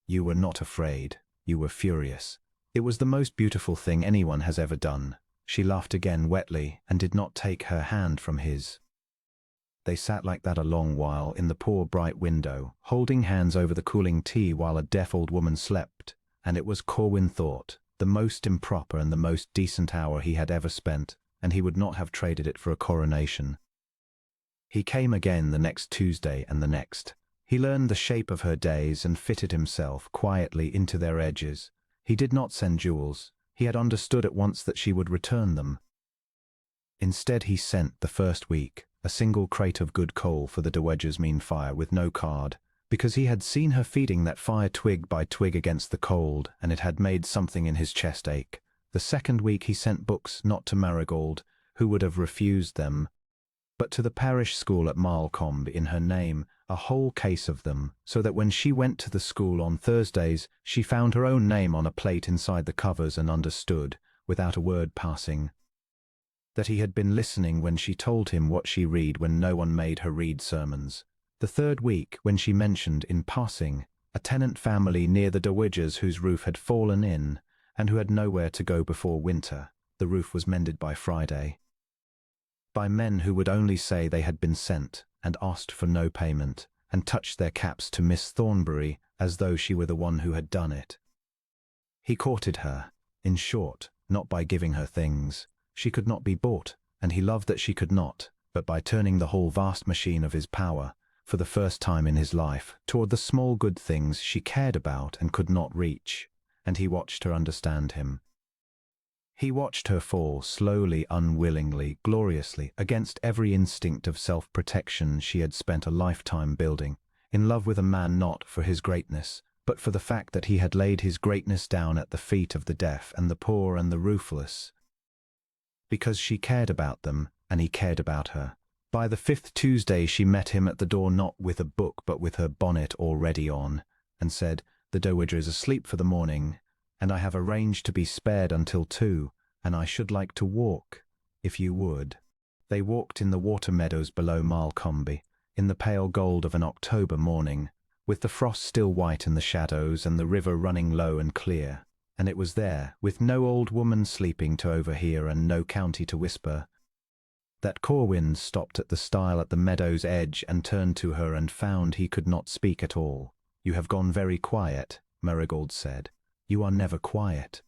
You were not afraid. You were furious. It was the most beautiful thing anyone has ever done. She laughed again wetly and did not take her hand from his. They sat like that a long while in the poor bright window, holding hands over the cooling tea while a deaf old woman slept, and it was, Corwin thought, the most improper and the most decent hour he had ever spent, and he would not have traded it for a coronation. He came again the next Tuesday and the next. He learned the shape of her days and fitted himself quietly into their edges. He did not send jewels. He had understood at once that she would return them. Instead he sent, the first week, a single crate of good coal for the Dowedger's mean fire with no card, because he had seen her feeding that fire twig by twig against the cold, and it had made something in his chest ache. The second week he sent books, not to Marigold, who would have refused them, but to the parish school at Malcombe in her name, a whole case of them, so that when she went to the school on Thursdays, she found her own name on a plate inside the covers and understood, without a word passing, that he had been listening when she told him what she read when no one made her read sermons. The third week, when she mentioned, in passing, a tenant family near the Dowedgers whose roof had fallen in, and who had nowhere to go before winter, the roof was mended by Friday, by men who would only say they had been sent, and asked for no payment, and touched their caps to Miss Thornbury as though she were the one who had done it. He courted her, in short, not by giving her things. She could not be bought, and he loved that she could not, but by turning the whole vast machine of his power, for the first time in his life, toward the small good things she cared about and could not reach, and he watched her understand him. He watched her fall slowly, unwillingly, gloriously, against every instinct of self-protection she had spent a lifetime building, in love with a man not for his greatness, but for the fact that he had laid his greatness down at the feet of the deaf and the poor and the roofless, because she cared about them, and he cared about her. By the 5th Tuesday she met him at the door, not with a book but with her bonnet already on, and said, "The Dowager is asleep for the morning, and I have arranged to be spared until 2, and I should like to walk, if you would." They walked in the water meadows below Malcombe, in the pale gold of an October morning, with the frost still white in the shadows and the river running low and clear, and it was there, with no old woman sleeping to overhear and no county to whisper, that Corwin stopped at the stile at the meadow's edge and turned to her and found he could not speak at all. "You have gone very quiet," Marigold said. "You are never quiet."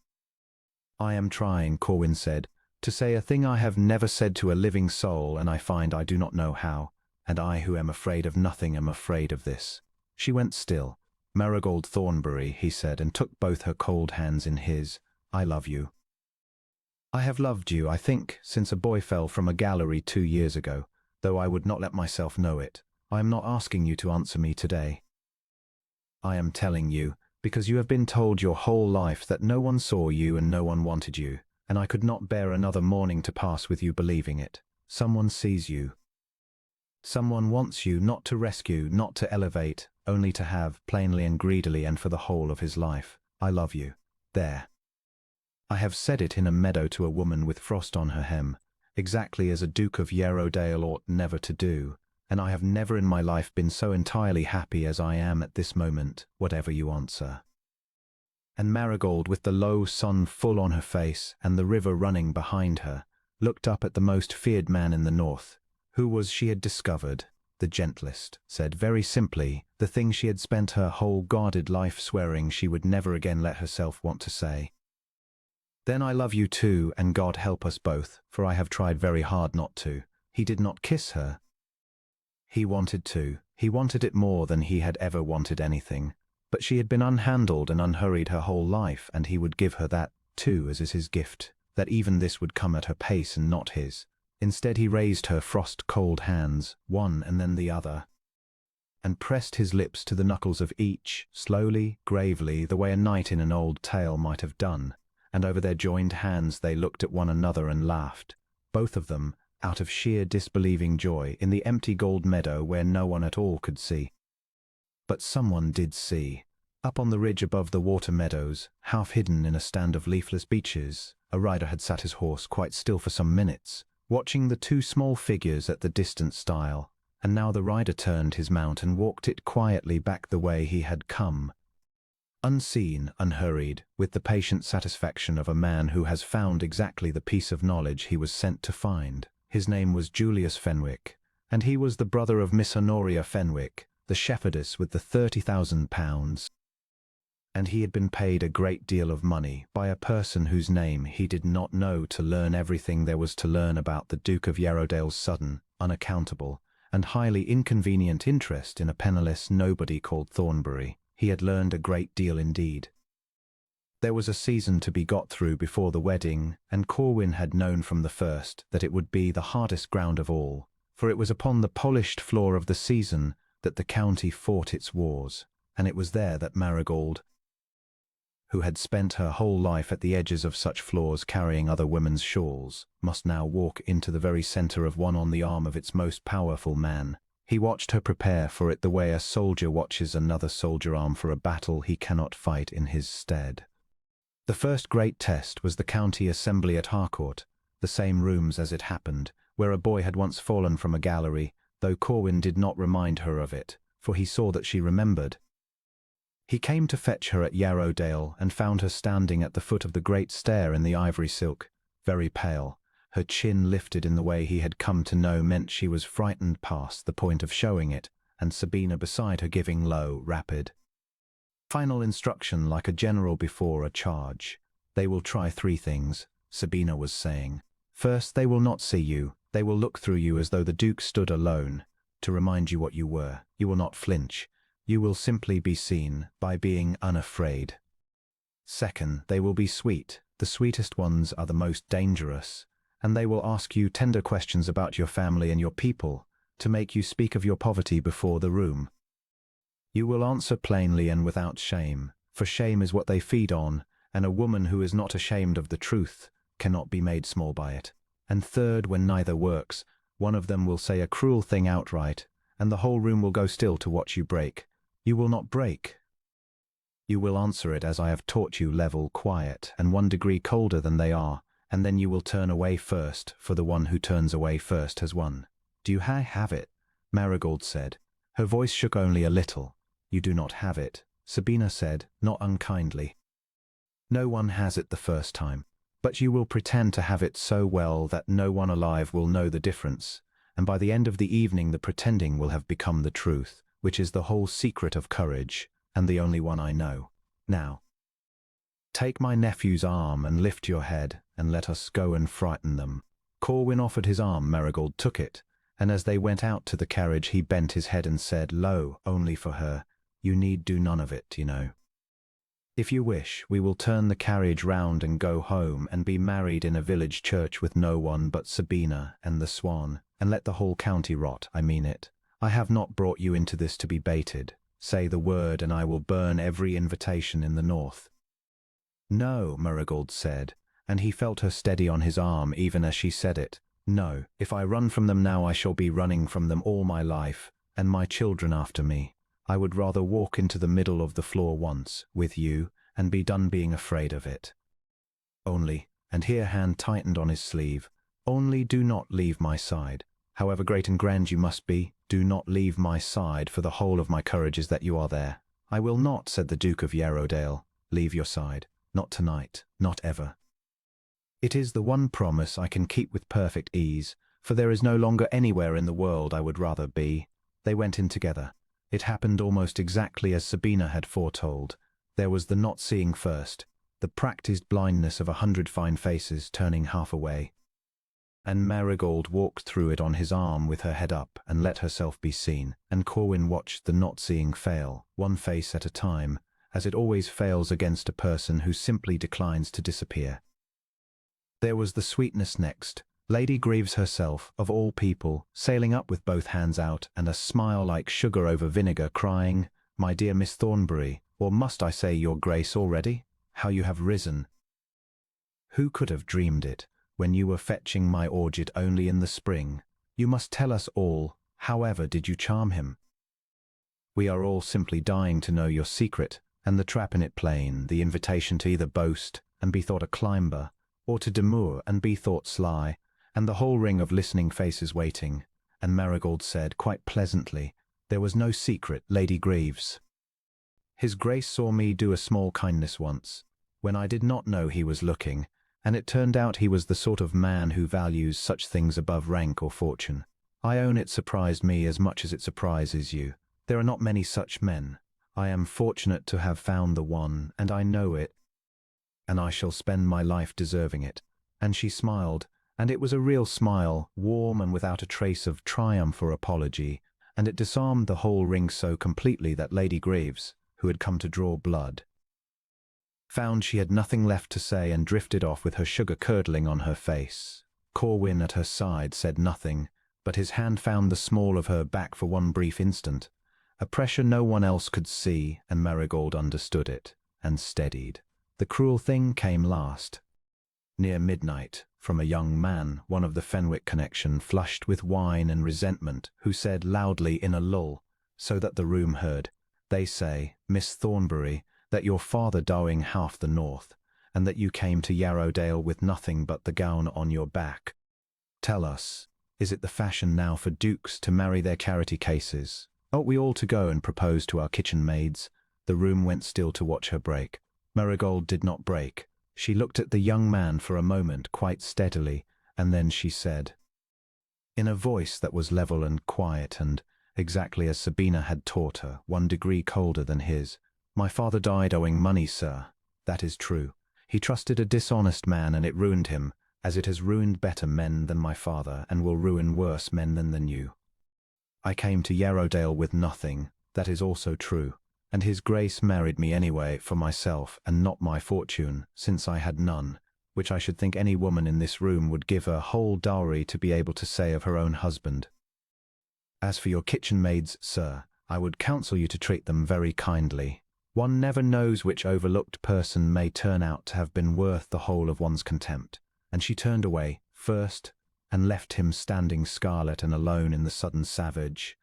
"I am trying," Corwin said, "to say a thing I have never said to a living soul, and I find I do not know how, and I who am afraid of nothing am afraid of this." She went still. "Marigold Thornbury," he said, and took both her cold hands in his. "I love you. I have loved you, I think, since a boy fell from a gallery 2 years ago, though I would not let myself know it. I am not asking you to answer me today. I am telling you, because you have been told your whole life that no one saw you and no one wanted you, and I could not bear another morning to pass with you believing it. Someone sees you. Someone wants you, not to rescue, not to elevate, only to have, plainly and greedily and for the whole of his life. I love you. There. I have said it in a meadow to a woman with frost on her hem, exactly as a Duke of Yarrowdale ought never to do, and I have never in my life been so entirely happy as I am at this moment, whatever you answer." And Marigold, with the low sun full on her face and the river running behind her, looked up at the most feared man in the north, who was, she had discovered, the gentlest, said very simply the thing she had spent her whole guarded life swearing she would never again let herself want to say. "Then I love you too, and God help us both, for I have tried very hard not to." He did not kiss her. He wanted to. He wanted it more than he had ever wanted anything. But she had been unhandled and unhurried her whole life, and he would give her that too, as is his gift, that even this would come at her pace and not his. Instead he raised her frost-cold hands, one and then the other, and pressed his lips to the knuckles of each, slowly, gravely, the way a knight in an old tale might have done, and over their joined hands they looked at one another and laughed, both of them, out of sheer disbelieving joy, in the empty gold meadow where no one at all could see. But someone did see. Up on the ridge above the water meadows, half hidden in a stand of leafless beeches, a rider had sat his horse quite still for some minutes, watching the two small figures at the distant stile, and now the rider turned his mount and walked it quietly back the way he had come. Unseen, unhurried, with the patient satisfaction of a man who has found exactly the piece of knowledge he was sent to find. His name was Julius Fenwick, and he was the brother of Miss Honoria Fenwick, the shepherdess with the £30,000. And he had been paid a great deal of money by a person whose name he did not know to learn everything there was to learn about the Duke of Yarrowdale's sudden, unaccountable, and highly inconvenient interest in a penniless nobody called Thornbury. He had learned a great deal indeed. There was a season to be got through before the wedding, and Corwin had known from the first that it would be the hardest ground of all, for it was upon the polished floor of the season that the county fought its wars, and it was there that Marigold, who had spent her whole life at the edges of such floors carrying other women's shawls, must now walk into the very centre of one on the arm of its most powerful man. He watched her prepare for it the way a soldier watches another soldier arm for a battle he cannot fight in his stead. The first great test was the county assembly at Harcourt, the same rooms as it happened, where a boy had once fallen from a gallery, though Corwin did not remind her of it, for he saw that she remembered. He came to fetch her at Yarrowdale and found her standing at the foot of the great stair in the ivory silk, very pale, her chin lifted in the way he had come to know meant she was frightened past the point of showing it, and Sabina beside her giving low, rapid, final instruction like a general before a charge. They will try 3 things, Sabina was saying. First, they will not see you. They will look through you as though the Duke stood alone, to remind you what you were. You will not flinch. You will simply be seen by being unafraid. Second, they will be sweet. The sweetest ones are the most dangerous, and they will ask you tender questions about your family and your people, to make you speak of your poverty before the room. You will answer plainly and without shame, for shame is what they feed on, and a woman who is not ashamed of the truth cannot be made small by it. And third, when neither works, one of them will say a cruel thing outright, and the whole room will go still to watch you break. You will not break. You will answer it as I have taught you, level, quiet, and 1 degree colder than they are, and then you will turn away first, for the one who turns away first has won. Do you have it? Marigold said. Her voice shook only a little. You do not have it, Sabina said, not unkindly. No one has it the first time, but you will pretend to have it so well that no one alive will know the difference, and by the end of the evening the pretending will have become the truth, which is the whole secret of courage, and the only one I know. Now, take my nephew's arm and lift your head, and let us go and frighten them. Corwin offered his arm, Marigold took it, and as they went out to the carriage he bent his head and said, "Lo, only for her. You need do none of it, you know. If you wish, we will turn the carriage round and go home and be married in a village church with no one but Sabina and the swan, and let the whole county rot, I mean it. I have not brought you into this to be baited. Say the word and I will burn every invitation in the north." "No," Marigold said, and he felt her steady on his arm even as she said it. "No, if I run from them now I shall be running from them all my life, and my children after me. I would rather walk into the middle of the floor once, with you, and be done being afraid of it. Only," and here hand tightened on his sleeve, "only do not leave my side. However great and grand you must be, do not leave my side, for the whole of my courage is that you are there." "I will not," said the Duke of Yarrowdale, "leave your side. Not tonight, not ever. It is the one promise I can keep with perfect ease, for there is no longer anywhere in the world I would rather be." They went in together. It happened almost exactly as Sabina had foretold. There was the not seeing first, the practised blindness of 100 fine faces turning half away, and Marigold walked through it on his arm with her head up and let herself be seen, and Corwin watched the not seeing fail, one face at a time, as it always fails against a person who simply declines to disappear. There was the sweetness next. Lady Greaves herself, of all people, sailing up with both hands out and a smile like sugar over vinegar, crying, "My dear Miss Thornbury, or must I say your grace already? How you have risen! Who could have dreamed it, when you were fetching my orchid only in the spring? You must tell us all, however did you charm him? We are all simply dying to know your secret, and the trap in it plain, the invitation to either boast and be thought a climber, or to demur and be thought sly, and the whole ring of listening faces waiting." And Marigold said, quite pleasantly, "There was no secret, Lady Greaves. His Grace saw me do a small kindness once, when I did not know he was looking, and it turned out he was the sort of man who values such things above rank or fortune. I own it surprised me as much as it surprises you. There are not many such men. I am fortunate to have found the one, and I know it, and I shall spend my life deserving it." And she smiled, and it was a real smile, warm and without a trace of triumph or apology, and it disarmed the whole ring so completely that Lady Greaves, who had come to draw blood, found she had nothing left to say and drifted off with her sugar curdling on her face. Corwin at her side said nothing, but his hand found the small of her back for one brief instant, a pressure no one else could see, and Marigold understood it, and steadied. The cruel thing came last. Near midnight, from a young man, one of the Fenwick connection, flushed with wine and resentment, who said loudly in a lull, so that the room heard, "They say, Miss Thornbury, that your father doing half the north, and that you came to Yarrowdale with nothing but the gown on your back. Tell us, is it the fashion now for dukes to marry their carroty cases? Ought we all to go and propose to our kitchen maids?" The room went still to watch her break. Marigold did not break. She looked at the young man for a moment quite steadily, and then she said, in a voice that was level and quiet and, exactly as Sabina had taught her, 1 degree colder than his, "My father died owing money, sir. That is true. He trusted a dishonest man and it ruined him, as it has ruined better men than my father and will ruin worse men than you. I came to Yarrowdale with nothing, that is also true, and his Grace married me anyway for myself and not my fortune, since I had none, which I should think any woman in this room would give her whole dowry to be able to say of her own husband. As for your kitchen maids, sir, I would counsel you to treat them very kindly. One never knows which overlooked person may turn out to have been worth the whole of one's contempt." And she turned away, first, and left him standing scarlet and alone in the sudden savage,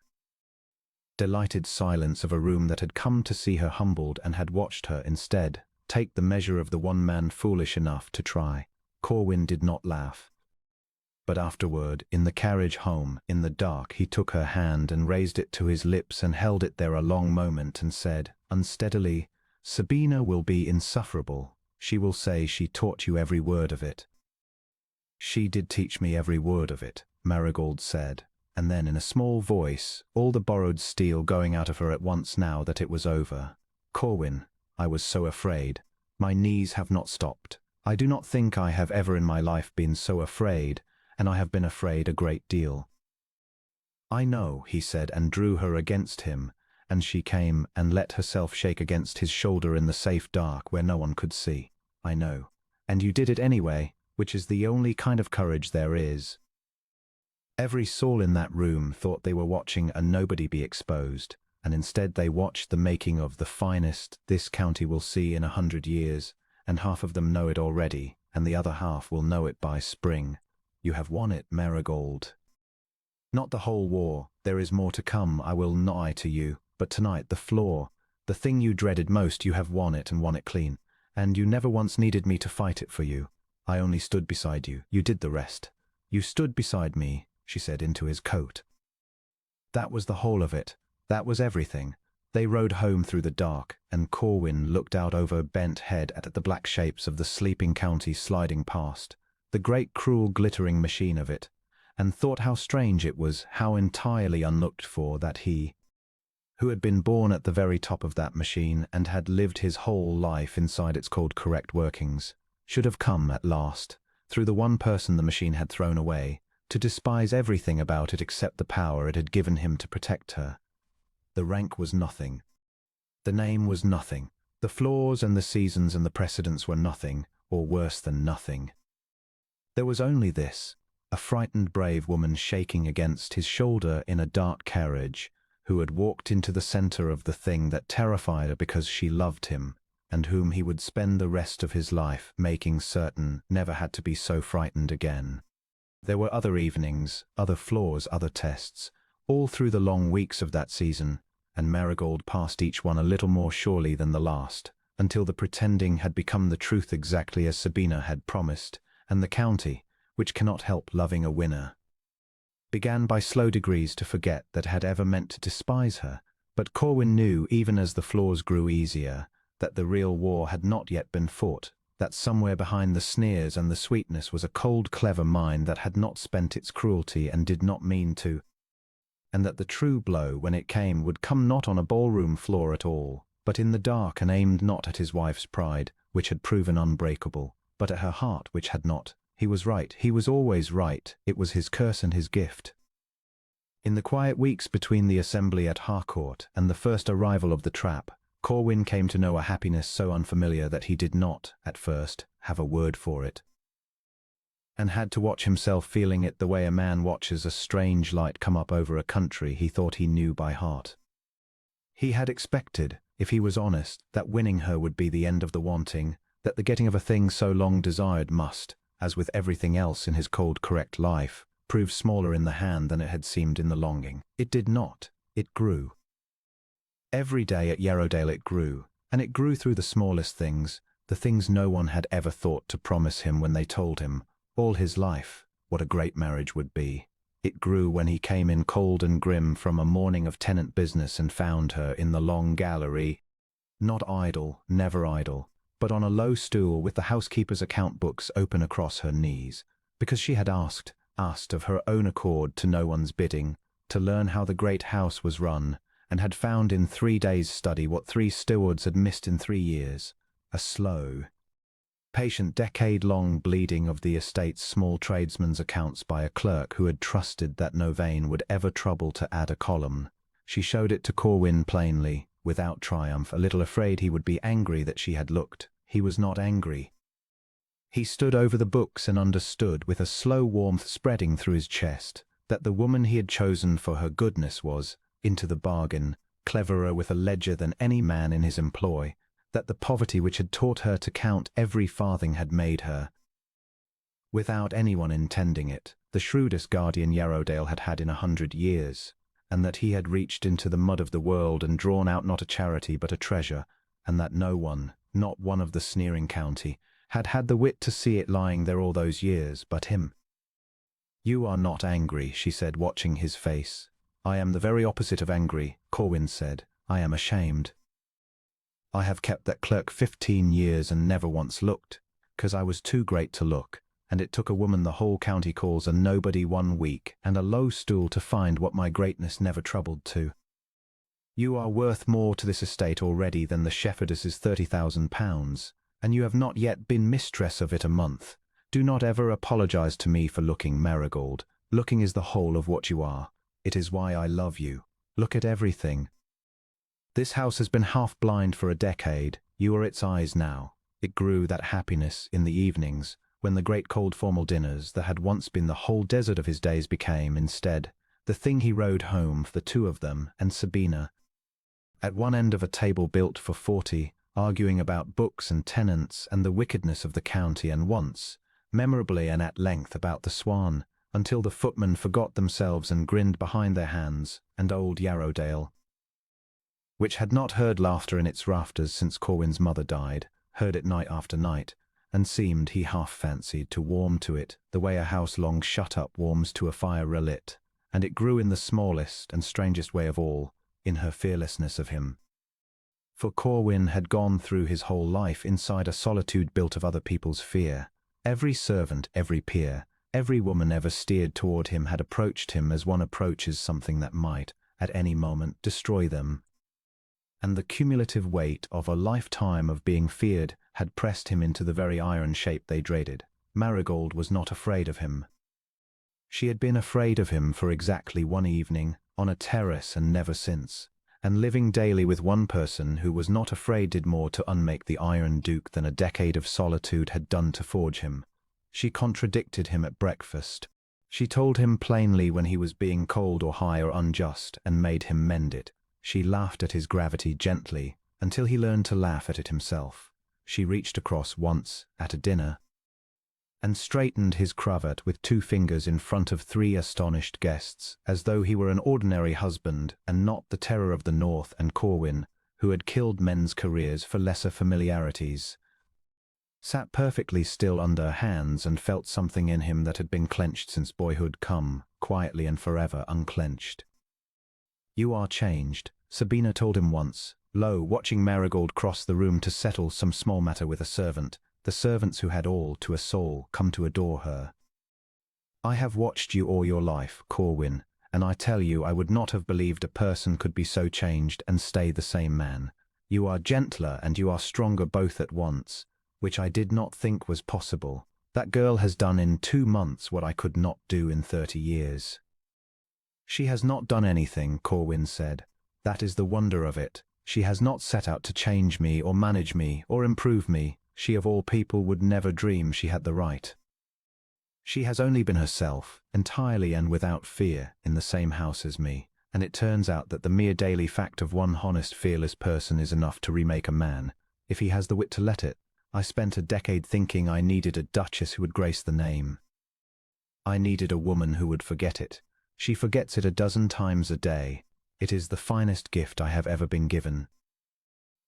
delighted silence of a room that had come to see her humbled and had watched her instead take the measure of the one man foolish enough to try. Corwin did not laugh. But afterward, in the carriage home, in the dark, he took her hand and raised it to his lips and held it there a long moment and said, unsteadily, "Sabina will be insufferable. She will say she taught you every word of it." "She did teach me every word of it," Marigold said, and then in a small voice, all the borrowed steel going out of her at once now that it was over, "Corwin, I was so afraid. My knees have not stopped. I do not think I have ever in my life been so afraid, and I have been afraid a great deal." "I know," he said, and drew her against him, and she came and let herself shake against his shoulder in the safe dark where no one could see. "I know. And you did it anyway, which is the only kind of courage there is." Every soul in that room thought they were watching a nobody be exposed, and instead they watched the making of the finest this county will see in 100 years, and half of them know it already, and the other half will know it by spring. You have won it, Marigold. Not the whole war, there is more to come, I will not lie to you, but tonight the floor, the thing you dreaded most, you have won it and won it clean, and you never once needed me to fight it for you. I only stood beside you, you did the rest. You stood beside me, she said into his coat. That was the whole of it, that was everything. They rode home through the dark, and Corwin looked out over bent head at the black shapes of the sleeping county sliding past, the great cruel glittering machine of it, and thought how strange it was, how entirely unlooked for, that he, who had been born at the very top of that machine and had lived his whole life inside its cold correct workings, should have come at last, through the one person the machine had thrown away, to despise everything about it except the power it had given him to protect her. The rank was nothing. The name was nothing. The flaws and the seasons and the precedents were nothing, or worse than nothing. There was only this, a frightened brave woman shaking against his shoulder in a dark carriage, who had walked into the center of the thing that terrified her because she loved him, and whom he would spend the rest of his life making certain never had to be so frightened again. There were other evenings, other flaws, other tests, all through the long weeks of that season, and Marigold passed each one a little more surely than the last, until the pretending had become the truth exactly as Sabina had promised, and the county, which cannot help loving a winner, began by slow degrees to forget that had ever meant to despise her. But Corwin knew, even as the flaws grew easier, that the real war had not yet been fought, that somewhere behind the sneers and the sweetness was a cold, clever mind that had not spent its cruelty and did not mean to, and that the true blow, when it came, would come not on a ballroom floor at all, but in the dark, and aimed not at his wife's pride, which had proven unbreakable, but at her heart, which had not. He was right. He was always right. It was his curse and his gift. In the quiet weeks between the assembly at Harcourt and the first arrival of the trap, Corwin came to know a happiness so unfamiliar that he did not, at first, have a word for it, and had to watch himself feeling it the way a man watches a strange light come up over a country he thought he knew by heart. He had expected, if he was honest, that winning her would be the end of the wanting, that the getting of a thing so long desired must, as with everything else in his cold, correct life, prove smaller in the hand than it had seemed in the longing. It did not. It grew. Every day at Yarrowdale it grew, and it grew through the smallest things, the things no one had ever thought to promise him when they told him, all his life, what a great marriage would be. It grew when he came in cold and grim from a morning of tenant business and found her in the long gallery, not idle, never idle, but on a low stool with the housekeeper's account books open across her knees, because she had asked of her own accord to no one's bidding, to learn how the great house was run, and had found in 3 days' study what 3 stewards had missed in 3 years, a slow, patient, decade-long bleeding of the estate's small tradesmen's accounts by a clerk who had trusted that no vein would ever trouble to add a column. She showed it to Corwin plainly, without triumph, a little afraid he would be angry that she had looked. He was not angry. He stood over the books and understood, with a slow warmth spreading through his chest, that the woman he had chosen for her goodness was, into the bargain, cleverer with a ledger than any man in his employ, that the poverty which had taught her to count every farthing had made her, without anyone intending it, the shrewdest guardian Yarrowdale had had in 100 years, and that he had reached into the mud of the world and drawn out not a charity but a treasure, and that no one, not one of the sneering county, had had the wit to see it lying there all those years but him. "You are not angry," she said, watching his face. "I am the very opposite of angry," Corwin said. "I am ashamed. I have kept that clerk 15 years and never once looked, 'cause I was too great to look, and it took a woman the whole county calls a nobody 1 week and a low stool to find what my greatness never troubled to. You are worth more to this estate already than the shepherdess's £30,000, and you have not yet been mistress of it a month. Do not ever apologize to me for looking, Marigold. Looking is the whole of what you are. It is why I love you. Look at everything. This house has been half blind for a decade. You are its eyes now." It grew, that happiness, in the evenings, when the great cold formal dinners that had once been the whole desert of his days became, instead, the thing he rode home for the 2 of them and Sabina, at one end of a table built for 40, arguing about books and tenants and the wickedness of the county, and once, memorably and at length, about the Swan, until the footmen forgot themselves and grinned behind their hands, and old Yarrowdale, which had not heard laughter in its rafters since Corwin's mother died, heard it night after night, and seemed, he half fancied, to warm to it the way a house long shut up warms to a fire relit, and it grew in the smallest and strangest way of all, in her fearlessness of him. For Corwin had gone through his whole life inside a solitude built of other people's fear. Every servant, every peer, every woman ever steered toward him had approached him as one approaches something that might, at any moment, destroy them, and the cumulative weight of a lifetime of being feared had pressed him into the very iron shape they dreaded. Marigold was not afraid of him. She had been afraid of him for exactly 1 evening, on a terrace, and never since, and living daily with one person who was not afraid did more to unmake the Iron Duke than a decade of solitude had done to forge him. She contradicted him at breakfast. She told him plainly when he was being cold or high or unjust, and made him mend it. She laughed at his gravity gently, until he learned to laugh at it himself. She reached across once, at a dinner, and straightened his cravat with 2 fingers in front of 3 astonished guests, as though he were an ordinary husband and not the terror of the North and Corwin, who had killed men's careers for lesser familiarities. Sat perfectly still under her hands and felt something in him that had been clenched since boyhood come, quietly and forever unclenched. "You are changed," Sabina told him once, watching Marigold cross the room to settle some small matter with a servant, the servants who had all, to a soul, come to adore her. "I have watched you all your life, Corwin, and I tell you I would not have believed a person could be so changed and stay the same man. You are gentler and you are stronger both at once, which I did not think was possible. That girl has done in 2 months what I could not do in 30 years. "She has not done anything," Corwin said. "That is the wonder of it. She has not set out to change me or manage me or improve me. She of all people would never dream she had the right. She has only been herself, entirely and without fear, in the same house as me, and it turns out that the mere daily fact of one honest, fearless person is enough to remake a man, if he has the wit to let it. I spent a decade thinking I needed a duchess who would grace the name. I needed a woman who would forget it. She forgets it 12 times a day. It is the finest gift I have ever been given."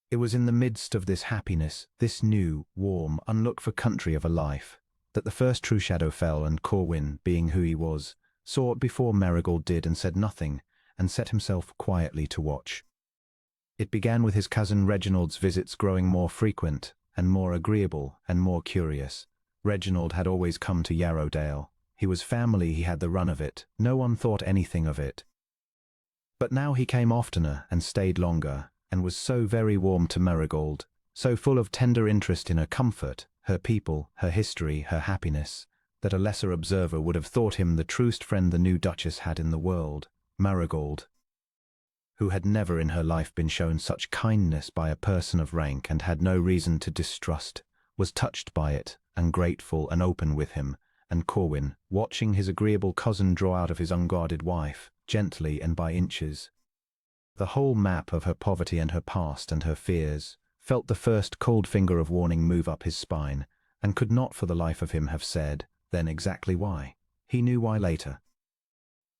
It was in the midst of this happiness, this new, warm, unlooked-for country of a life, that the first true shadow fell, and Corwin, being who he was, saw it before Marigold did and said nothing, and set himself quietly to watch. It began with his cousin Reginald's visits growing more frequent, and more agreeable, and more curious. Reginald had always come to Yarrowdale. He was family, he had the run of it. No one thought anything of it. But now he came oftener and stayed longer, and was so very warm to Marigold, so full of tender interest in her comfort, her people, her history, her happiness, that a lesser observer would have thought him the truest friend the new Duchess had in the world. Marigold, who had never in her life been shown such kindness by a person of rank and had no reason to distrust, was touched by it, and grateful and open with him, and Corwin, watching his agreeable cousin draw out of his unguarded wife, gently and by inches, the whole map of her poverty and her past and her fears, felt the first cold finger of warning move up his spine, and could not for the life of him have said then exactly why. He knew why later.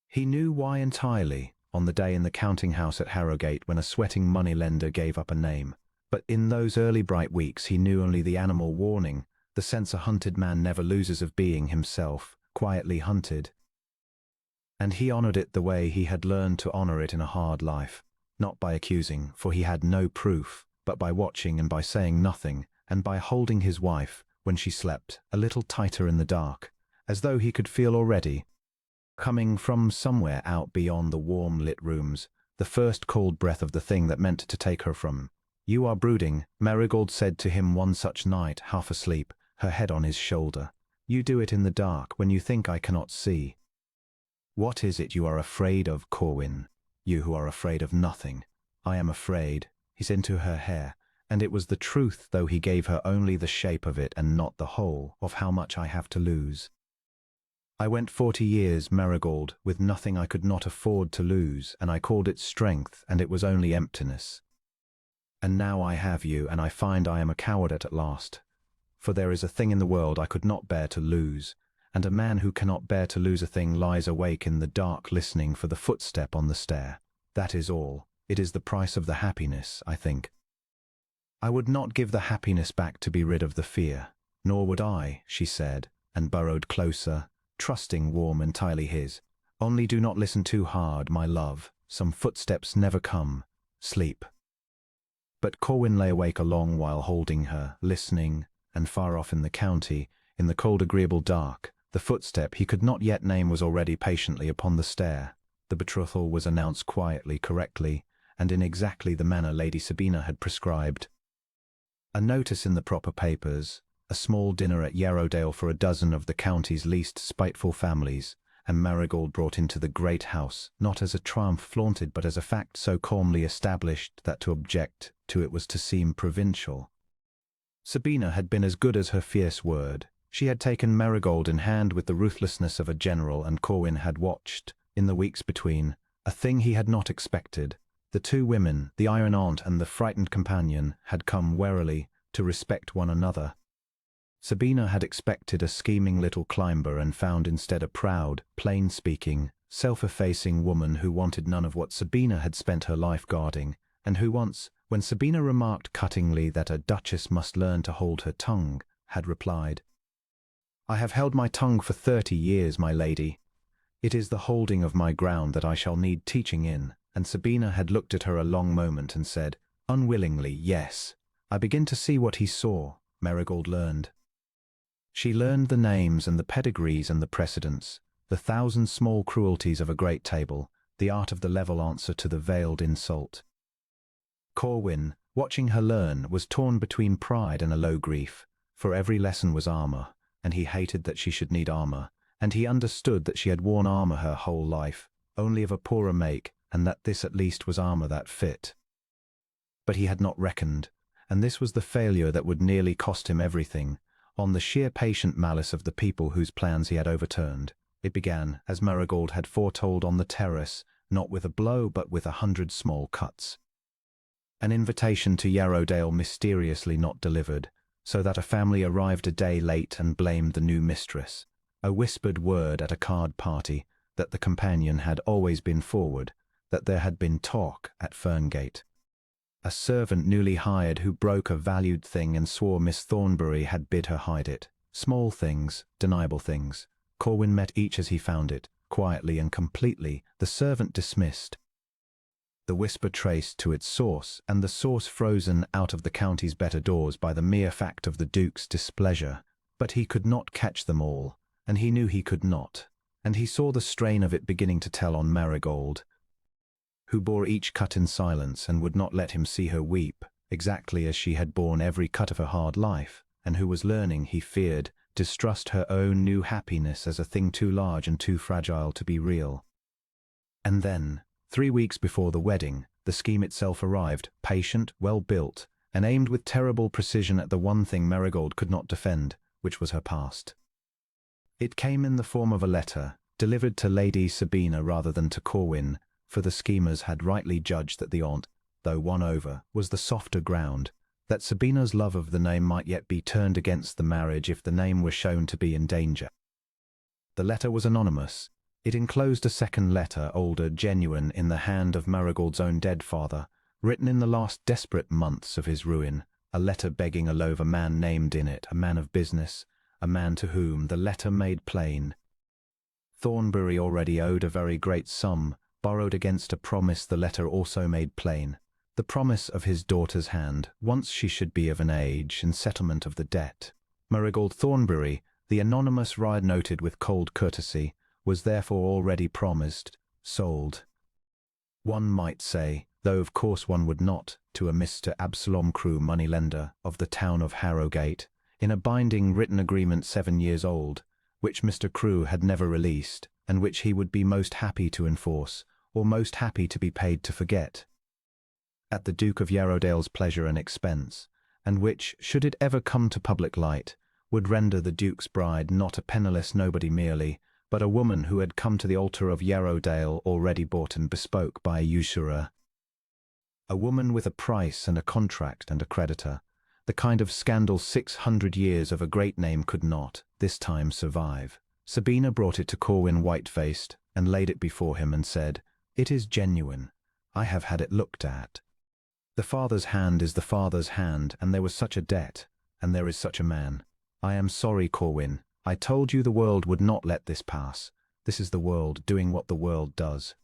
He knew why entirely, on the day in the counting house at Harrogate when a sweating moneylender gave up a name. But in those early bright weeks he knew only the animal warning, the sense a hunted man never loses of being himself, quietly hunted. And he honored it the way he had learned to honor it in a hard life, not by accusing, for he had no proof, but by watching and by saying nothing, and by holding his wife, when she slept, a little tighter in the dark, as though he could feel already, coming from somewhere out beyond the warm-lit rooms, the first cold breath of the thing that meant to take her from. "You are brooding," Marigold said to him one such night, half asleep, her head on his shoulder. "You do it in the dark, when you think I cannot see. What is it you are afraid of, Corwin? You who are afraid of nothing." "I am afraid," he said into her hair, and it was the truth, though he gave her only the shape of it and not the whole, of how much I have to lose. "I went 40 years, Marigold, with nothing I could not afford to lose, and I called it strength, and it was only emptiness. And now I have you, and I find I am a coward at last. For there is a thing in the world I could not bear to lose, and a man who cannot bear to lose a thing lies awake in the dark listening for the footstep on the stair. That is all. It is the price of the happiness, I think. I would not give the happiness back to be rid of the fear. Nor would I," she said, and burrowed closer, trusting warm entirely his. "Only do not listen too hard, my love. Some footsteps never come. Sleep." But Corwin lay awake a long while holding her, listening, and far off in the county, in the cold agreeable dark, the footstep he could not yet name was already patiently upon the stair. The betrothal was announced quietly, correctly, and in exactly the manner Lady Sabina had prescribed. A notice in the proper papers, a small dinner at Yarrowdale for a dozen of the county's least spiteful families, and Marigold brought into the great house, not as a triumph flaunted but as a fact so calmly established that to object to it was to seem provincial. Sabina had been as good as her fierce word. She had taken Marigold in hand with the ruthlessness of a general, and Corwin had watched, in the weeks between, a thing he had not expected. The two women, the Iron Aunt and the frightened companion, had come warily to respect one another. Sabina had expected a scheming little climber and found instead a proud, plain-speaking, self-effacing woman who wanted none of what Sabina had spent her life guarding, and who once, when Sabina remarked cuttingly that a duchess must learn to hold her tongue, had replied, "I have held my tongue for 30 years, my lady. It is the holding of my ground that I shall need teaching in." And Sabina had looked at her a long moment and said, unwillingly, "Yes, I begin to see what he saw." Marigold learned. She learned the names and the pedigrees and the precedents, the thousand small cruelties of a great table, the art of the level answer to the veiled insult. Corwin, watching her learn, was torn between pride and a low grief, for every lesson was armor, and he hated that she should need armor, and he understood that she had worn armor her whole life, only of a poorer make, and that this at least was armor that fit. But he had not reckoned, and this was the failure that would nearly cost him everything, on the sheer patient malice of the people whose plans he had overturned. It began, as Marigold had foretold, on the terrace, not with a blow but with 100 small cuts. An invitation to Yarrowdale mysteriously not delivered, so that a family arrived a day late and blamed the new mistress. A whispered word at a card party that the companion had always been forward, that there had been talk at Ferngate. A servant newly hired who broke a valued thing and swore Miss Thornbury had bid her hide it. Small things, deniable things. Corwin met each as he found it, quietly and completely, the servant dismissed. The whisper traced to its source, and the source frozen out of the county's better doors by the mere fact of the Duke's displeasure. But he could not catch them all, and he knew he could not, and he saw the strain of it beginning to tell on Marigold, who bore each cut in silence and would not let him see her weep, exactly as she had borne every cut of her hard life, and who was learning, he feared, distrust her own new happiness as a thing too large and too fragile to be real. And then, 3 weeks before the wedding, the scheme itself arrived, patient, well-built, and aimed with terrible precision at the one thing Marigold could not defend, which was her past. It came in the form of a letter, delivered to Lady Sabina rather than to Corwin, for the schemers had rightly judged that the aunt, though won over, was the softer ground, that Sabina's love of the name might yet be turned against the marriage if the name were shown to be in danger. The letter was anonymous. It enclosed a second letter, older, genuine, in the hand of Marigold's own dead father, written in the last desperate months of his ruin, a letter begging a loaf, a man named in it, a man of business, a man to whom the letter made plain Thornbury already owed a very great sum, borrowed against a promise the letter also made plain, the promise of his daughter's hand, once she should be of an age, in settlement of the debt. Marigold Thornbury, the anonymous ride noted with cold courtesy, was therefore already promised, sold. One might say, though of course one would not, to a Mr. Absalom Crewe, moneylender, of the town of Harrogate, in a binding written agreement 7 years old, which Mr. Crewe had never released, and which he would be most happy to enforce, or most happy to be paid to forget, at the Duke of Yarrowdale's pleasure and expense, and which, should it ever come to public light, would render the Duke's bride not a penniless nobody merely, but a woman who had come to the altar of Yarrowdale already bought and bespoke by a usurer. A woman with a price and a contract and a creditor, the kind of scandal 600 years of a great name could not, this time, survive. Sabina brought it to Corwin white-faced, and laid it before him and said, "It is genuine. I have had it looked at. The father's hand is the father's hand, and there was such a debt, and there is such a man. I am sorry, Corwin. I told you the world would not let this pass. This is the world doing what the world does.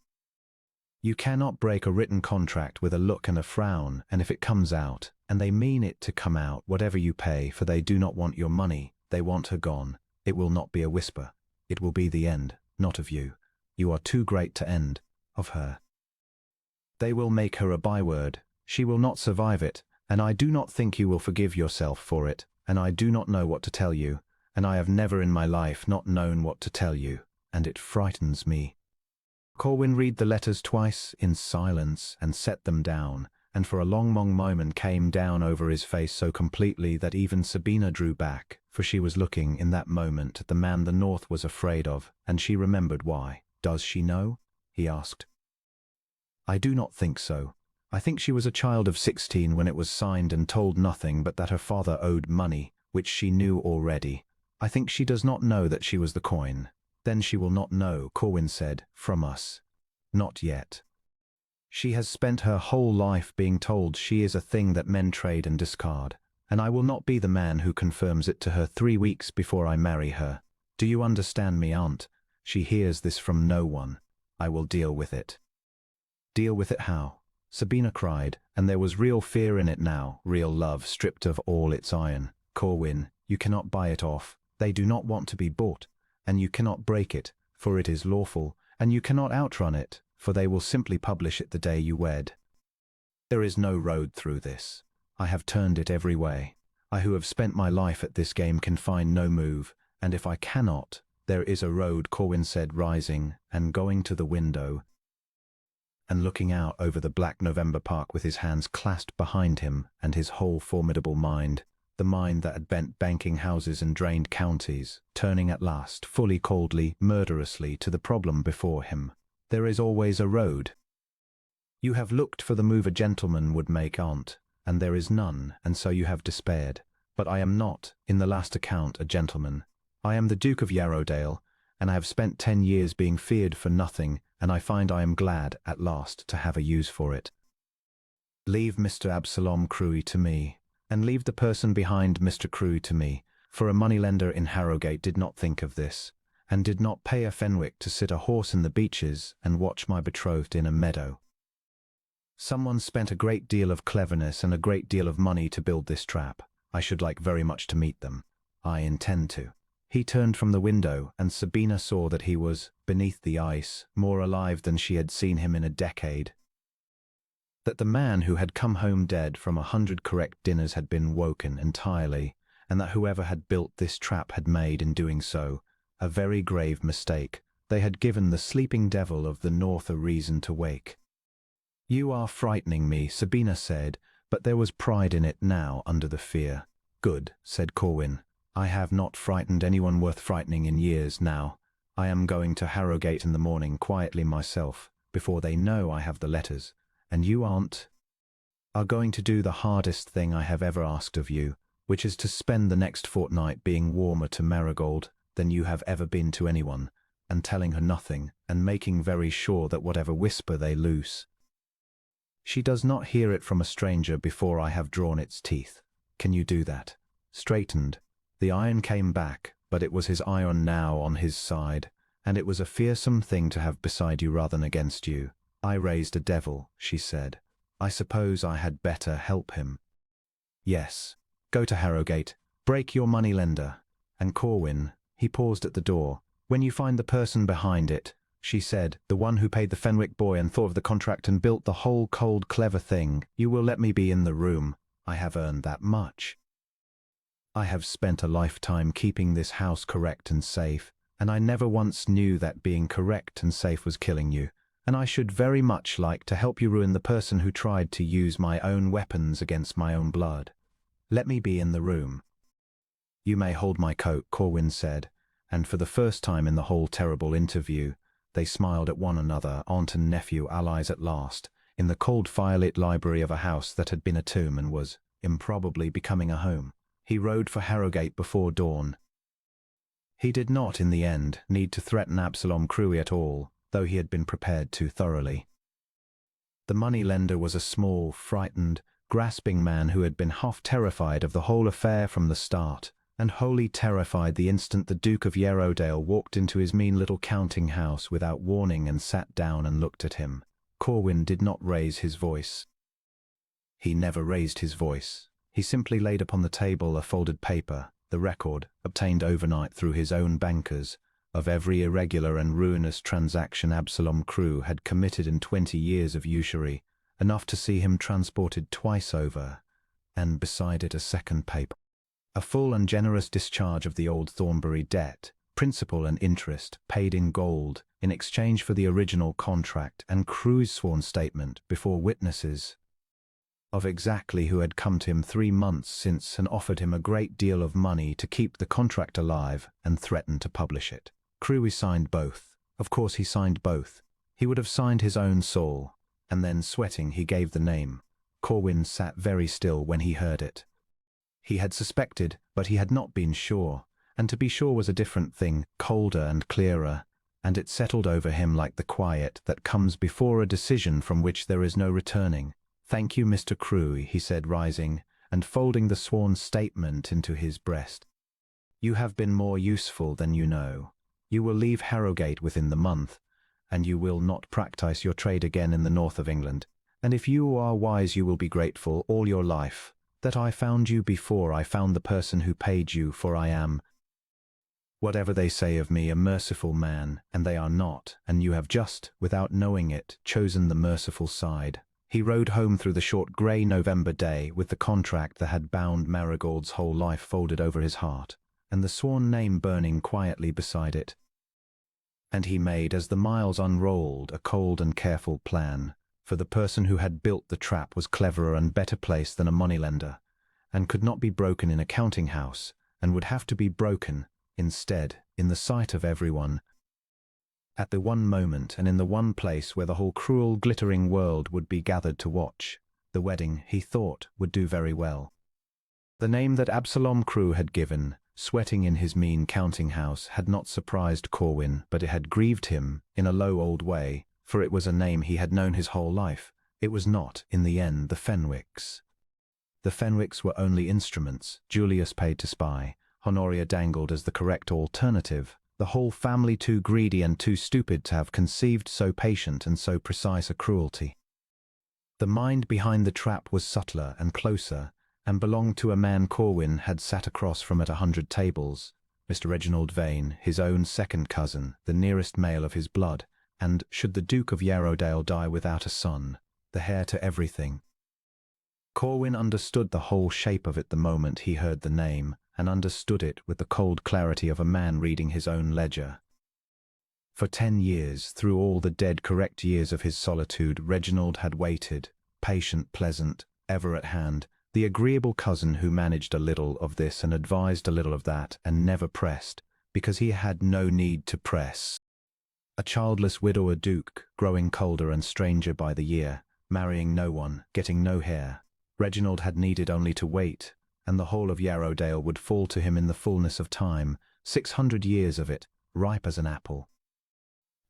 You cannot break a written contract with a look and a frown, and if it comes out, and they mean it to come out, whatever you pay, for they do not want your money, they want her gone, it will not be a whisper. It will be the end, not of you. You are too great to end, of her. They will make her a byword. She will not survive it, and I do not think you will forgive yourself for it, and I do not know what to tell you, and I have never in my life not known what to tell you. and it frightens me. Corwin read the letters twice in silence and set them down, and for a long moment came down over his face so completely that even Sabina drew back, for she was looking in that moment at the man the North was afraid of, and she remembered why. "Does she know?" he asked. "I do not think so. I think she was a child of 16 when it was signed and told nothing but that her father owed money, which she knew already. I think she does not know that she was the coin." "Then she will not know," Corwin said, "from us. Not yet. She has spent her whole life being told she is a thing that men trade and discard, and I will not be the man who confirms it to her 3 weeks before I marry her. Do you understand me, Aunt? She hears this from no one. I will deal with it." "Deal with it how?" Sabina cried, and there was real fear in it now, real love stripped of all its iron. "Corwin, you cannot buy it off. They do not want to be bought. And you cannot break it, for it is lawful, and you cannot outrun it, for they will simply publish it the day you wed. There is no road through this. I have turned it every way. I who have spent my life at this game can find no move, and if I cannot, there is a road," Corwin said, rising and going to the window and looking out over the black November park with his hands clasped behind him and his whole formidable mind, the mind that had bent banking houses and drained counties, turning at last, fully, coldly, murderously, to the problem before him. "There is always a road. You have looked for the move a gentleman would make, Aunt, and there is none, and so you have despaired. But I am not, in the last account, a gentleman. I am the Duke of Yarrowdale, and I have spent 10 years being feared for nothing, and I find I am glad, at last, to have a use for it. Leave Mr. Absalom Crewe to me, and leave the person behind Mr. Crewe to me, for a moneylender in Harrogate did not think of this, and did not pay a Fenwick to sit a horse in the beeches and watch my betrothed in a meadow. Someone spent a great deal of cleverness and a great deal of money to build this trap. I should like very much to meet them. I intend to." He turned from the window, and Sabina saw that he was, beneath the ice, more alive than she had seen him in a decade. That the man who had come home dead from 100 correct dinners had been woken entirely, and that whoever had built this trap had made, in doing so, a very grave mistake. They had given the sleeping devil of the North a reason to wake. "You are frightening me," Sabina said, but there was pride in it now under the fear. "Good," said Corwin. "I have not frightened anyone worth frightening in years now. I am going to Harrogate in the morning quietly myself, before they know I have the letters, and you, Aunt, are going to do the hardest thing I have ever asked of you, which is to spend the next fortnight being warmer to Marigold than you have ever been to anyone, and telling her nothing, and making very sure that whatever whisper they loose, she does not hear it from a stranger before I have drawn its teeth. Can you do that?" Straightened. The iron came back, but it was his iron now on his side, and it was a fearsome thing to have beside you rather than against you. "I raised a devil," she said. "I suppose I had better help him." "Yes. Go to Harrogate. Break your moneylender. And Corwin," he paused at the door, "when you find the person behind it," she said, "the one who paid the Fenwick boy and thought of the contract and built the whole cold, clever thing, you will let me be in the room. I have earned that much. I have spent a lifetime keeping this house correct and safe, and I never once knew that being correct and safe was killing you, and I should very much like to help you ruin the person who tried to use my own weapons against my own blood. Let me be in the room." "You may hold my coat," Corwin said, and for the first time in the whole terrible interview, they smiled at one another, aunt and nephew allies at last, in the cold firelit library of a house that had been a tomb and was, improbably, becoming a home. He rode for Harrogate before dawn. He did not, in the end, need to threaten Absalom Crewe at all, though he had been prepared to thoroughly. The moneylender was a small, frightened, grasping man who had been half terrified of the whole affair from the start, and wholly terrified the instant the Duke of Yarrowdale walked into his mean little counting house without warning and sat down and looked at him. Corwin did not raise his voice. He never raised his voice. He simply laid upon the table a folded paper, the record, obtained overnight through his own bankers, of every irregular and ruinous transaction Absalom Crewe had committed in 20 years of usury, enough to see him transported twice over, and beside it a second paper, a full and generous discharge of the old Thornbury debt, principal and interest, paid in gold, in exchange for the original contract and Crewe's sworn statement before witnesses of exactly who had come to him 3 months since and offered him a great deal of money to keep the contract alive and threatened to publish it. Crewe signed both. Of course he signed both. He would have signed his own soul, and then, sweating, he gave the name. Corwin sat very still when he heard it. He had suspected, but he had not been sure, and to be sure was a different thing, colder and clearer, and it settled over him like the quiet that comes before a decision from which there is no returning. "Thank you, Mr. Crewe," he said, rising, and folding the sworn statement into his breast. "You have been more useful than you know. You will leave Harrogate within the month, and you will not practice your trade again in the north of England. And if you are wise, you will be grateful all your life that I found you before I found the person who paid you, for I am, whatever they say of me, a merciful man, and they are not, and you have just, without knowing it, chosen the merciful side." He rode home through the short grey November day with the contract that had bound Marigold's whole life folded over his heart, and the sworn name burning quietly beside it. And he made, as the miles unrolled, a cold and careful plan, for the person who had built the trap was cleverer and better placed than a moneylender, and could not be broken in a counting house, and would have to be broken, instead, in the sight of everyone, at the one moment and in the one place where the whole cruel, glittering world would be gathered to watch. The wedding, he thought, would do very well. The name that Absalom Crewe had given, sweating in his mean counting-house, had not surprised Corwin, but it had grieved him in a low old way, for it was a name he had known his whole life. It was not, in the end, the Fenwicks. The Fenwicks were only instruments, Julius paid to spy, Honoria dangled as the correct alternative, the whole family too greedy and too stupid to have conceived so patient and so precise a cruelty. The mind behind the trap was subtler and closer, and belonged to a man Corwin had sat across from at 100 tables, Mr. Reginald Vane, his own second cousin, the nearest male of his blood, and, should the Duke of Yarrowdale die without a son, the heir to everything. Corwin understood the whole shape of it the moment he heard the name, and understood it with the cold clarity of a man reading his own ledger. For 10 years, through all the dead correct years of his solitude, Reginald had waited, patient, pleasant, ever at hand, the agreeable cousin who managed a little of this and advised a little of that, and never pressed, because he had no need to press. A childless widower duke, growing colder and stranger by the year, marrying no one, getting no heir. Reginald had needed only to wait, and the whole of Yarrowdale would fall to him in the fullness of time, 600 years of it, ripe as an apple.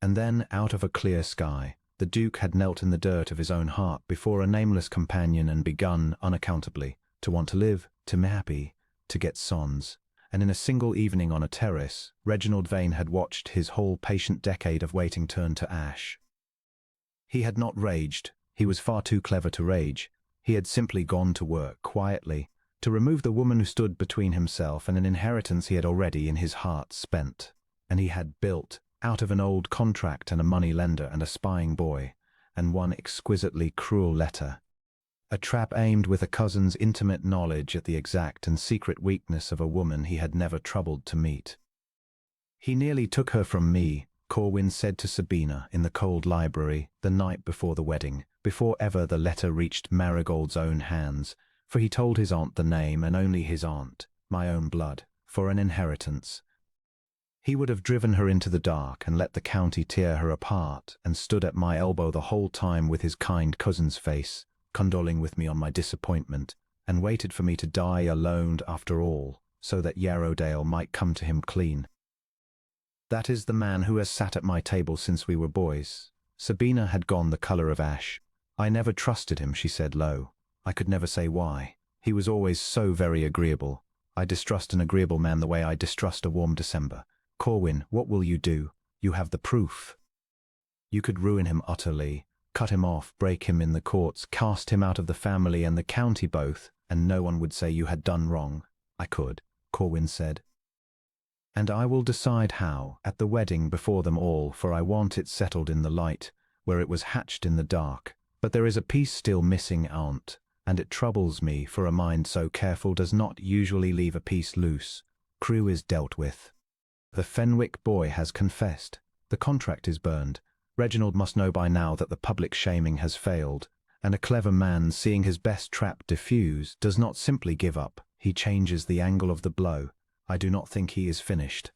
And then, out of a clear sky, the Duke had knelt in the dirt of his own heart before a nameless companion and begun, unaccountably, to want to live, to be happy, to get sons. And in a single evening on a terrace, Reginald Vane had watched his whole patient decade of waiting turn to ash. He had not raged. He was far too clever to rage. He had simply gone to work, quietly, to remove the woman who stood between himself and an inheritance he had already in his heart spent. And he had built, out of an old contract and a money lender and a spying boy, and one exquisitely cruel letter, a trap aimed with a cousin's intimate knowledge at the exact and secret weakness of a woman he had never troubled to meet. "He nearly took her from me," Corwin said to Sabina in the cold library the night before the wedding, before ever the letter reached Marigold's own hands, for he told his aunt the name, and only his aunt, my own blood, for an inheritance. He would have driven her into the dark and let the county tear her apart, and stood at my elbow the whole time with his kind cousin's face, condoling with me on my disappointment, and waited for me to die alone after all, so that Yarrowdale might come to him clean. That is the man who has sat at my table since we were boys. Sabina had gone the colour of ash. I never trusted him, she said low. I could never say why. He was always so very agreeable. I distrust an agreeable man the way I distrust a warm December. Corwin, what will you do? You have the proof. You could ruin him utterly, cut him off, break him in the courts, cast him out of the family and the county both, and no one would say you had done wrong. I could, Corwin said. And I will decide how, at the wedding before them all, for I want it settled in the light, where it was hatched in the dark. But there is a piece still missing, aunt, and it troubles me, for a mind so careful does not usually leave a piece loose. Crewe is dealt with. The Fenwick boy has confessed. The contract is burned. Reginald must know by now that the public shaming has failed, and a clever man, seeing his best trap diffuse, does not simply give up. He changes the angle of the blow. I do not think he is finished.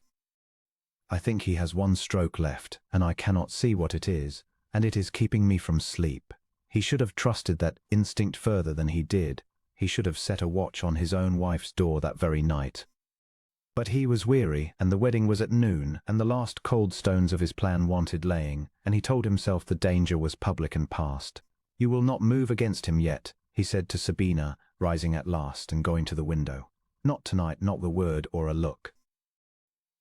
I think he has one stroke left, and I cannot see what it is, and it is keeping me from sleep. He should have trusted that instinct further than he did. He should have set a watch on his own wife's door that very night. But he was weary, and the wedding was at noon, and the last cold stones of his plan wanted laying, and he told himself the danger was public and past. "You will not move against him yet," he said to Sabina, rising at last and going to the window. "Not tonight, not a word or a look.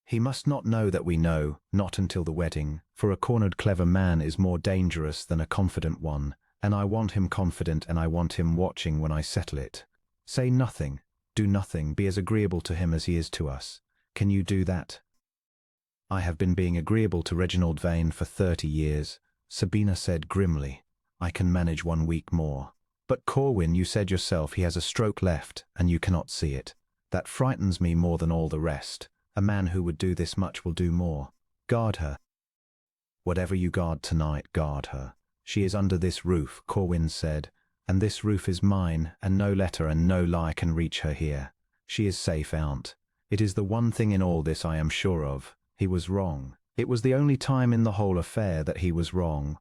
He must not know that we know, not until the wedding, for a cornered clever man is more dangerous than a confident one, and I want him confident, and I want him watching when I settle it. Say nothing. Do nothing, be as agreeable to him as he is to us. Can you do that?" "I have been being agreeable to Reginald Vane for 30 years, Sabina said grimly. "I can manage 1 week more." "But Corwin, you said yourself he has a stroke left, and you cannot see it. That frightens me more than all the rest. A man who would do this much will do more. Guard her. Whatever you guard tonight, guard her. She is under this roof," Corwin said, "and this roof is mine, and no letter and no lie can reach her here. She is safe, aunt. It is the one thing in all this I am sure of. He was wrong. It was the only time in the whole affair that he was wrong.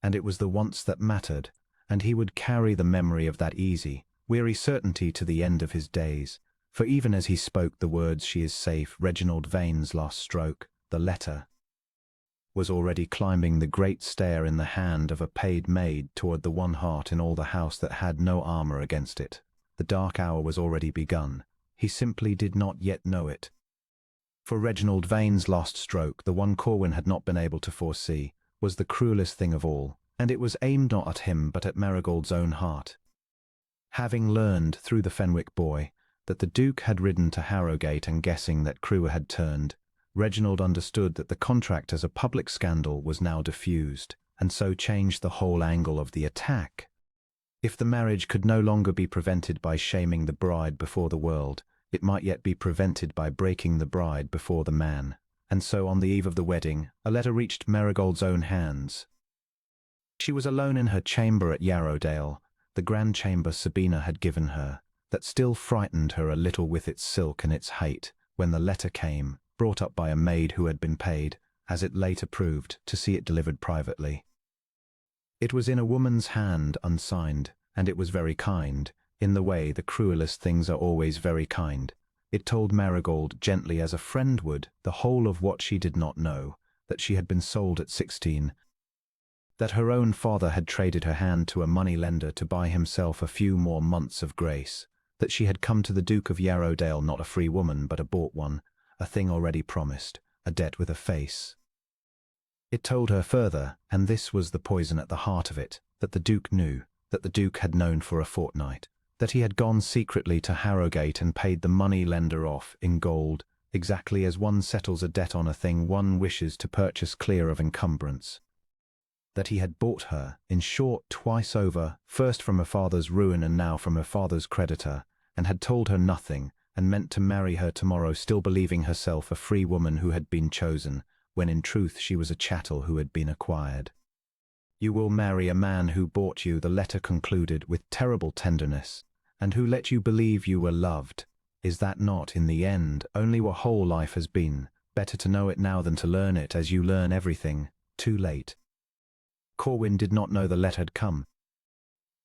And it was the once that mattered, and he would carry the memory of that easy, weary certainty to the end of his days. For even as he spoke the words, "She is safe," Reginald Vane's last stroke, the letter, was already climbing the great stair in the hand of a paid maid toward the one heart in all the house that had no armor against it. The dark hour was already begun. He simply did not yet know it. For Reginald Vane's last stroke, the one Corwin had not been able to foresee, was the cruelest thing of all, and it was aimed not at him but at Marigold's own heart. Having learned, through the Fenwick boy, that the Duke had ridden to Harrogate, and guessing that Crewe had turned, Reginald understood that the contract as a public scandal was now diffused, and so changed the whole angle of the attack. If the marriage could no longer be prevented by shaming the bride before the world, it might yet be prevented by breaking the bride before the man. And so on the eve of the wedding, a letter reached Marigold's own hands. She was alone in her chamber at Yarrowdale, the grand chamber Sabina had given her, that still frightened her a little with its silk and its hate, when the letter came, brought up by a maid who had been paid, as it later proved, to see it delivered privately. It was in a woman's hand, unsigned, and it was very kind, in the way the cruelest things are always very kind. It told Marigold, gently as a friend would, the whole of what she did not know, that she had been sold at 16, that her own father had traded her hand to a money-lender to buy himself a few more months of grace, that she had come to the Duke of Yarrowdale not a free woman but a bought one, a thing already promised, a debt with a face. It told her further, and this was the poison at the heart of it, that the Duke knew, that the Duke had known for a fortnight, that he had gone secretly to Harrogate and paid the money-lender off in gold, exactly as one settles a debt on a thing one wishes to purchase clear of encumbrance. That he had bought her, in short, twice over, first from her father's ruin and now from her father's creditor, and had told her nothing, and meant to marry her tomorrow, still believing herself a free woman who had been chosen, when in truth she was a chattel who had been acquired. "You will marry a man who bought you," the letter concluded with terrible tenderness, "and who let you believe you were loved. Is that not, in the end, only what whole life has been? Better to know it now than to learn it as you learn everything, too late." Corwin did not know the letter had come.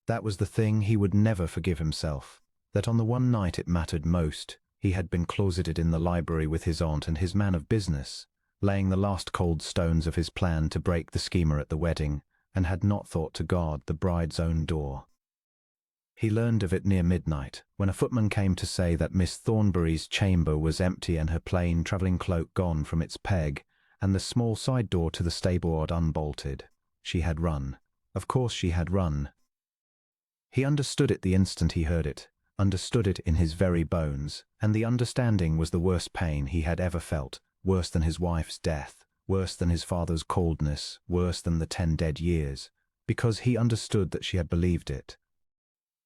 That was the thing he would never forgive himself, that on the one night it mattered most, he had been closeted in the library with his aunt and his man of business, laying the last cold stones of his plan to break the schemer at the wedding, and had not thought to guard the bride's own door. He learned of it near midnight, when a footman came to say that Miss Thornbury's chamber was empty and her plain travelling cloak gone from its peg, and the small side door to the stable unbolted. She had run. Of course she had run. He understood it the instant he heard it, understood it in his very bones, and the understanding was the worst pain he had ever felt, worse than his wife's death, worse than his father's coldness, worse than the 10 dead years, because he understood that she had believed it.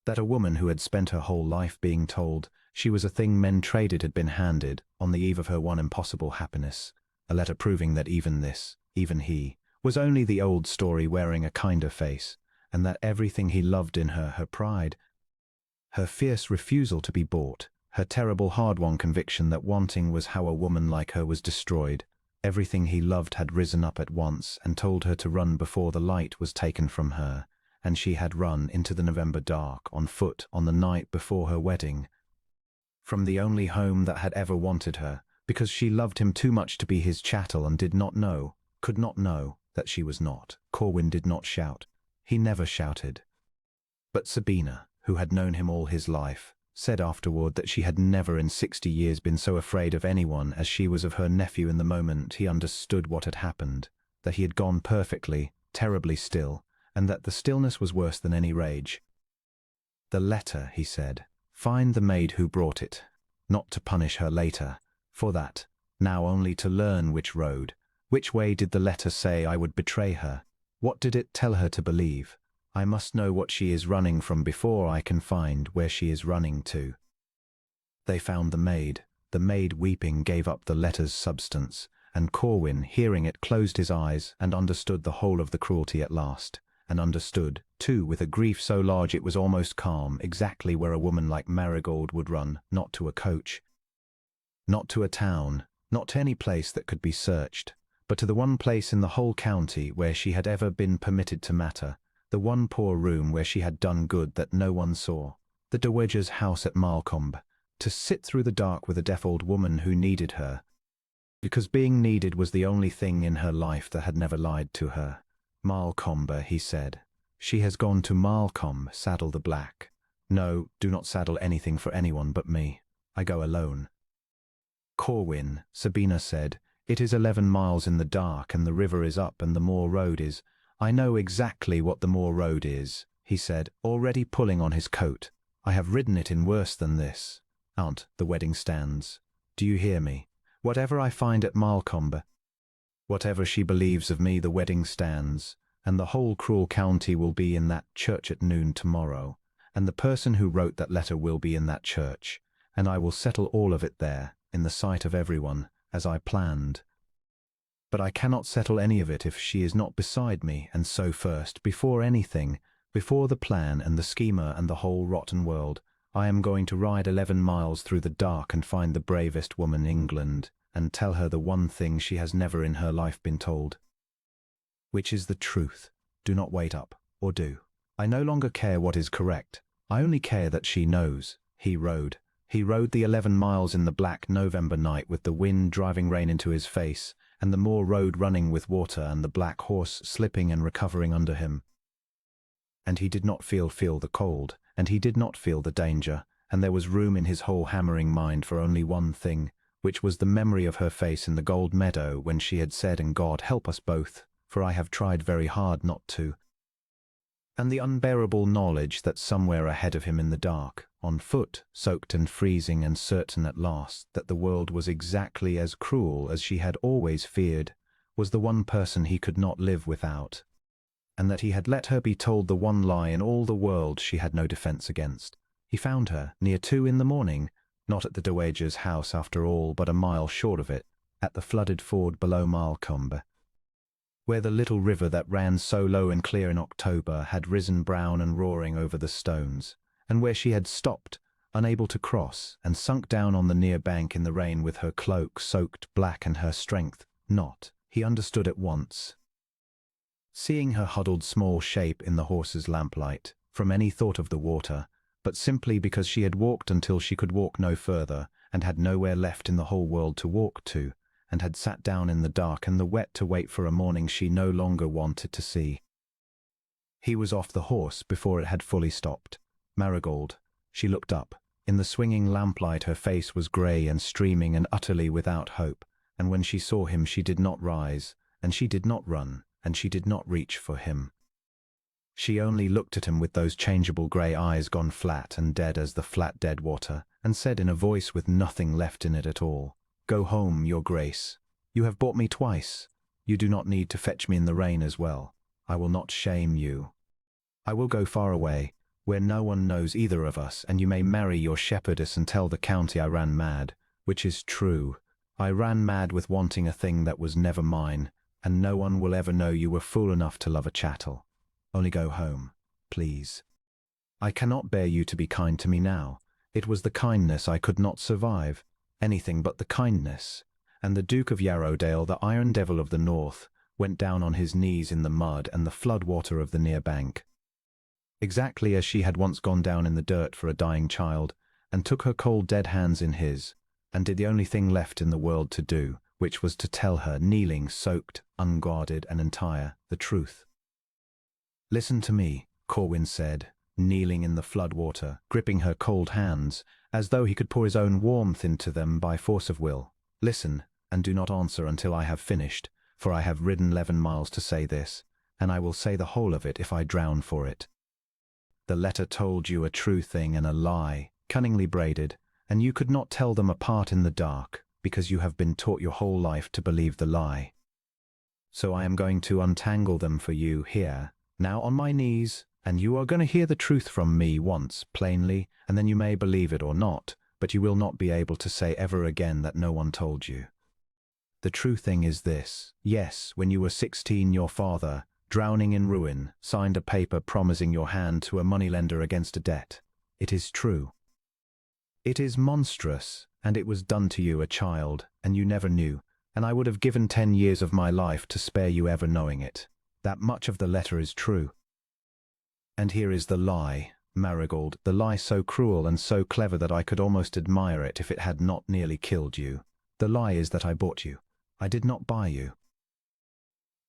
That a woman who had spent her whole life being told She was a thing men traded had been handed, on the eve of her one impossible happiness, a letter proving that even this, even he, was only the old story wearing a kinder face, and that everything he loved in her, her pride, her fierce refusal to be bought, her terrible hard-won conviction that wanting was how a woman like her was destroyed, everything he loved had risen up at once and told her to run before the light was taken from her, and she had run into the November dark, on foot, on the night before her wedding, from the only home that had ever wanted her, because she loved him too much to be his chattel and did not know, could not know, that she was not. Corwin did not shout. He never shouted. But Sabina, who had known him all his life, said afterward that she had never in 60 years been so afraid of anyone as she was of her nephew in the moment he understood what had happened, that he had gone perfectly, terribly still, and that the stillness was worse than any rage. "The letter," he said. "Find the maid who brought it, not to punish her later, for that, now only to learn which road, which way did the letter say I would betray her? What did it tell her to believe? I must know what she is running from before I can find where she is running to." They found the maid. The maid, weeping, gave up the letter's substance, and Corwin, hearing it, closed his eyes and understood the whole of the cruelty at last, and understood, too, with a grief so large it was almost calm, exactly where a woman like Marigold would run, not to a coach, not to a town, not to any place that could be searched, but to the one place in the whole county where she had ever been permitted to matter, the one poor room where she had done good that no one saw, the dowager's house at Malcombe, to sit through the dark with a deaf old woman who needed her, because being needed was the only thing in her life that had never lied to her. "Malcombe," he said. "She has gone to Malcombe, saddle the black. No, do not saddle anything for anyone but me. I go alone." "Corwin," Sabina said, "it is 11 miles in the dark and the river is up and the moor road is—" "I know exactly what the moor road is," he said, already pulling on his coat. "I have ridden it in worse than this. Aunt, the wedding stands. Do you hear me? Whatever I find at Malcombe, whatever she believes of me, the wedding stands, and the whole cruel county will be in that church at noon tomorrow, and the person who wrote that letter will be in that church, and I will settle all of it there, in the sight of everyone, as I planned. But I cannot settle any of it if she is not beside me, and so first, before anything, before the plan and the schemer and the whole rotten world, I am going to ride 11 miles through the dark and find the bravest woman in England, and tell her the one thing she has never in her life been told, which is the truth. Do not wait up, or do. I no longer care what is correct. I only care that she knows." He rode. He rode the 11 miles in the black November night with the wind driving rain into his face, and the moor road running with water and the black horse slipping and recovering under him. And he did not feel the cold, and he did not feel the danger, and there was room in his whole hammering mind for only one thing, which was the memory of her face in the gold meadow when she had said, "And God help us both, for I have tried very hard not to," and the unbearable knowledge that somewhere ahead of him in the dark, on foot, soaked and freezing and certain at last that the world was exactly as cruel as she had always feared, was the one person he could not live without, and that he had let her be told the one lie in all the world she had no defence against. He found her, near 2 in the morning, not at the dowager's house after all, but a mile short of it, at the flooded ford below Malcombe, where the little river that ran so low and clear in October had risen brown and roaring over the stones, and where she had stopped, unable to cross, and sunk down on the near bank in the rain with her cloak soaked black and her strength not, he understood at once, seeing her huddled small shape in the horse's lamplight, from any thought of the water, but simply because she had walked until she could walk no further, and had nowhere left in the whole world to walk to, and had sat down in the dark and the wet to wait for a morning she no longer wanted to see. He was off the horse before it had fully stopped. Marigold. She looked up. In the swinging lamplight her face was grey and streaming and utterly without hope, and when she saw him she did not rise, and she did not run, and she did not reach for him. She only looked at him with those changeable grey eyes gone flat and dead as the flat dead water, and said in a voice with nothing left in it at all, "Go home, your grace. You have bought me twice. You do not need to fetch me in the rain as well. I will not shame you. I will go far away, where no one knows either of us, and you may marry your shepherdess and tell the county I ran mad, which is true. I ran mad with wanting a thing that was never mine, and no one will ever know you were fool enough to love a chattel. Only go home, please. I cannot bear you to be kind to me now. It was the kindness I could not survive, anything but the kindness. And the Duke of Yarrowdale, the Iron Devil of the North, went down on his knees in the mud and the flood water of the near bank, exactly as she had once gone down in the dirt for a dying child, and took her cold dead hands in his, and did the only thing left in the world to do, which was to tell her, kneeling, soaked, unguarded and entire, the truth. Listen to me, Corwin said, kneeling in the flood water, gripping her cold hands, as though he could pour his own warmth into them by force of will. Listen, and do not answer until I have finished, for I have ridden 11 miles to say this, and I will say the whole of it if I drown for it. The letter told you a true thing and a lie, cunningly braided, and you could not tell them apart in the dark, because you have been taught your whole life to believe the lie. So I am going to untangle them for you here, now on my knees, and you are going to hear the truth from me once, plainly, and then you may believe it or not, but you will not be able to say ever again that no one told you. The true thing is this. Yes, when you were 16, your father, drowning in ruin, signed a paper promising your hand to a moneylender against a debt. It is true. It is monstrous, and it was done to you, a child, and you never knew, and I would have given 10 years of my life to spare you ever knowing it. That much of the letter is true. And here is the lie, Marigold, the lie so cruel and so clever that I could almost admire it if it had not nearly killed you. The lie is that I bought you. I did not buy you.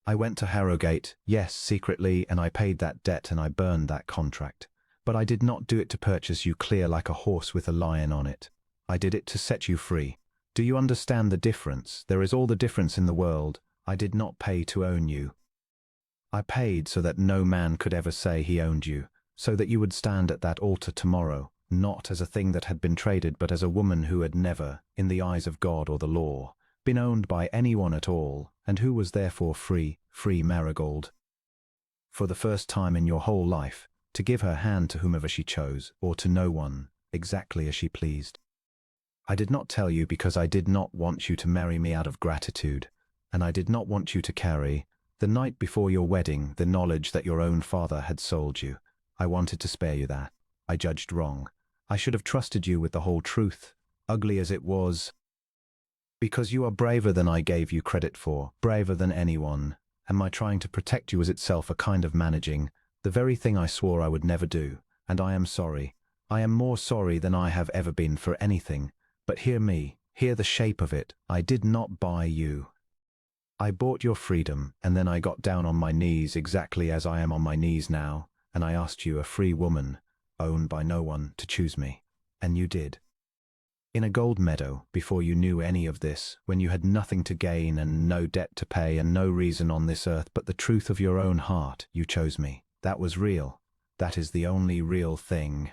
I went to Harrogate, yes, secretly, and I paid that debt and I burned that contract. But I did not do it to purchase you clear like a horse with a lion on it. I did it to set you free. Do you understand the difference? There is all the difference in the world. I did not pay to own you. I paid so that no man could ever say he owned you, so that you would stand at that altar tomorrow, not as a thing that had been traded, but as a woman who had never, in the eyes of God or the law, been owned by anyone at all, and who was therefore free, free Marigold. For the first time in your whole life, to give her hand to whomever she chose, or to no one, exactly as she pleased. I did not tell you because I did not want you to marry me out of gratitude, and I did not want you to carry, the night before your wedding, the knowledge that your own father had sold you. I wanted to spare you that. I judged wrong. I should have trusted you with the whole truth, ugly as it was. Because you are braver than I gave you credit for, braver than anyone, and my trying to protect you was itself a kind of managing, the very thing I swore I would never do, and I am sorry. I am more sorry than I have ever been for anything, but hear me, hear the shape of it. I did not buy you. I bought your freedom, and then I got down on my knees exactly as I am on my knees now, and I asked you, a free woman, owned by no one, to choose me, and you did. In a gold meadow, before you knew any of this, when you had nothing to gain and no debt to pay and no reason on this earth but the truth of your own heart, you chose me. That was real. That is the only real thing.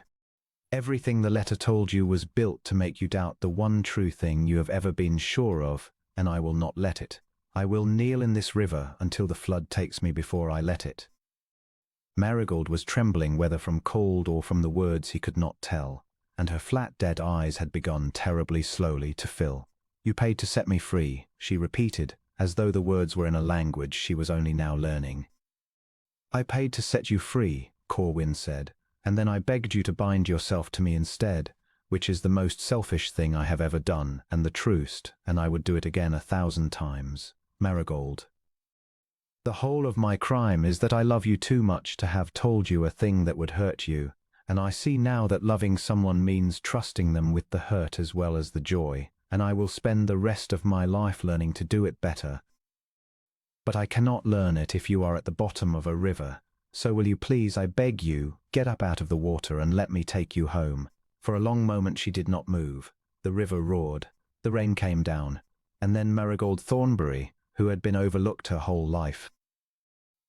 Everything the letter told you was built to make you doubt the one true thing you have ever been sure of, and I will not let it. I will kneel in this river until the flood takes me before I let it. Marigold was trembling, whether from cold or from the words he could not tell, and her flat dead eyes had begun terribly slowly to fill. You paid to set me free, she repeated, as though the words were in a language she was only now learning. I paid to set you free, Corwin said, and then I begged you to bind yourself to me instead, which is the most selfish thing I have ever done, and the truest, and I would do it again 1,000 times. Marigold. The whole of my crime is that I love you too much to have told you a thing that would hurt you, and I see now that loving someone means trusting them with the hurt as well as the joy, and I will spend the rest of my life learning to do it better. But I cannot learn it if you are at the bottom of a river, so will you please, I beg you, get up out of the water and let me take you home. For a long moment she did not move. The river roared. The rain came down. And then Marigold Thornbury, who had been overlooked her whole life,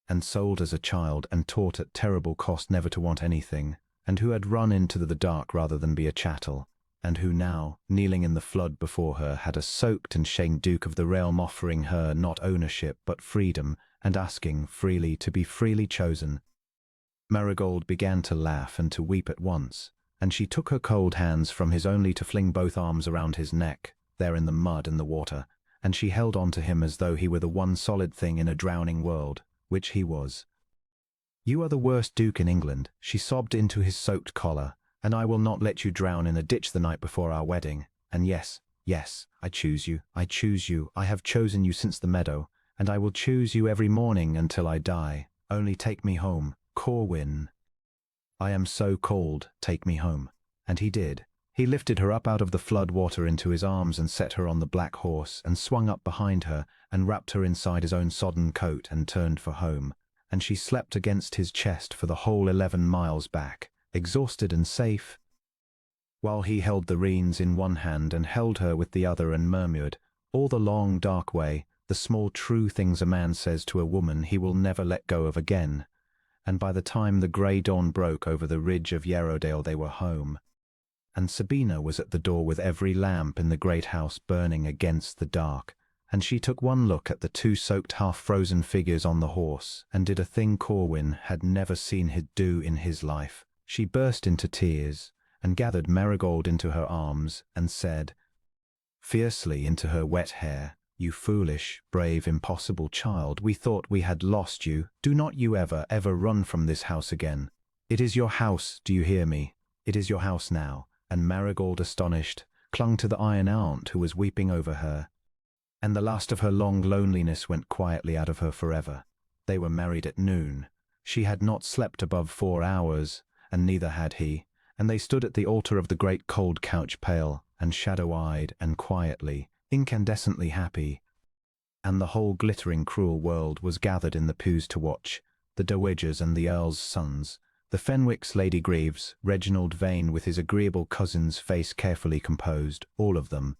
and sold as a child and taught at terrible cost never to want anything, and who had run into the dark rather than be a chattel, and who now, kneeling in the flood before her, had a soaked and shamed Duke of the realm offering her not ownership but freedom, and asking freely to be freely chosen. Marigold began to laugh and to weep at once, and she took her cold hands from his only to fling both arms around his neck, there in the mud and the water, and she held on to him as though he were the one solid thing in a drowning world, which he was. "You are the worst duke in England," she sobbed into his soaked collar, "and I will not let you drown in a ditch the night before our wedding. And yes, yes, I choose you, I choose you, I have chosen you since the meadow, and I will choose you every morning until I die. Only take me home, Corwin. I am so cold, take me home." And he did. He lifted her up out of the flood water into his arms and set her on the black horse and swung up behind her and wrapped her inside his own sodden coat and turned for home. And she slept against his chest for the whole 11 miles back, exhausted and safe, while he held the reins in one hand and held her with the other and murmured, all the long, dark way, the small true things a man says to a woman he will never let go of again. And by the time the grey dawn broke over the ridge of Yarrowdale they were home. And Sabina was at the door with every lamp in the great house burning against the dark, and she took one look at the two soaked half-frozen figures on the horse and did a thing Corwin had never seen him do in his life. She burst into tears and gathered Marigold into her arms and said, fiercely into her wet hair, "You foolish, brave, impossible child, we thought we had lost you. Do not you ever, ever run from this house again. It is your house, do you hear me? It is your house now." And Marigold, astonished, clung to the Iron Aunt who was weeping over her, and the last of her long loneliness went quietly out of her forever. They were married at noon. She had not slept above 4 hours, and neither had he, and they stood at the altar of the great cold couch pale and shadow-eyed and quietly, incandescently happy, and the whole glittering cruel world was gathered in the pews to watch, the dowagers and the earl's sons, the Fenwicks, Lady Greaves, Reginald Vane with his agreeable cousin's face carefully composed, all of them,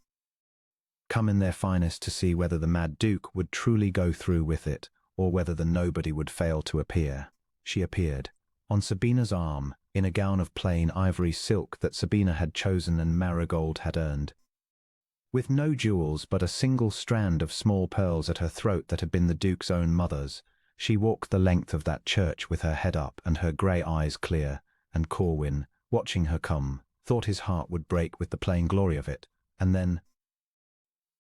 come in their finest to see whether the mad duke would truly go through with it, or whether the nobody would fail to appear. She appeared, on Sabina's arm, in a gown of plain ivory silk that Sabina had chosen and Marigold had earned, with no jewels but a single strand of small pearls at her throat that had been the duke's own mother's. She walked the length of that church with her head up and her grey eyes clear, and Corwin, watching her come, thought his heart would break with the plain glory of it. And then,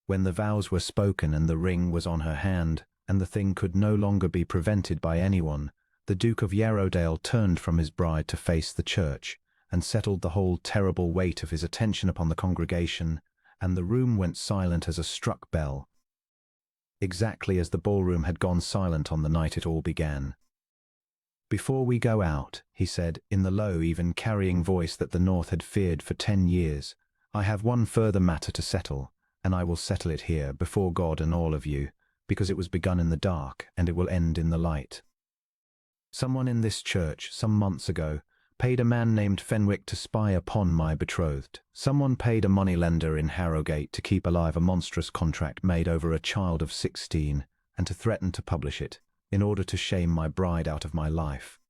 when the vows were spoken and the ring was on her hand, and the thing could no longer be prevented by anyone, the Duke of Yarrowdale turned from his bride to face the church, and settled the whole terrible weight of his attention upon the congregation, and the room went silent as a struck bell, exactly as the ballroom had gone silent on the night it all began. "Before we go out," he said, in the low, even carrying voice that the North had feared for 10 years, "I have one further matter to settle, and I will settle it here, before God and all of you, because it was begun in the dark, and it will end in the light. Someone in this church, some months ago, paid a man named Fenwick to spy upon my betrothed. Someone paid a moneylender in Harrogate to keep alive a monstrous contract made over a child of 16, and to threaten to publish it, in order to shame my bride out of my life.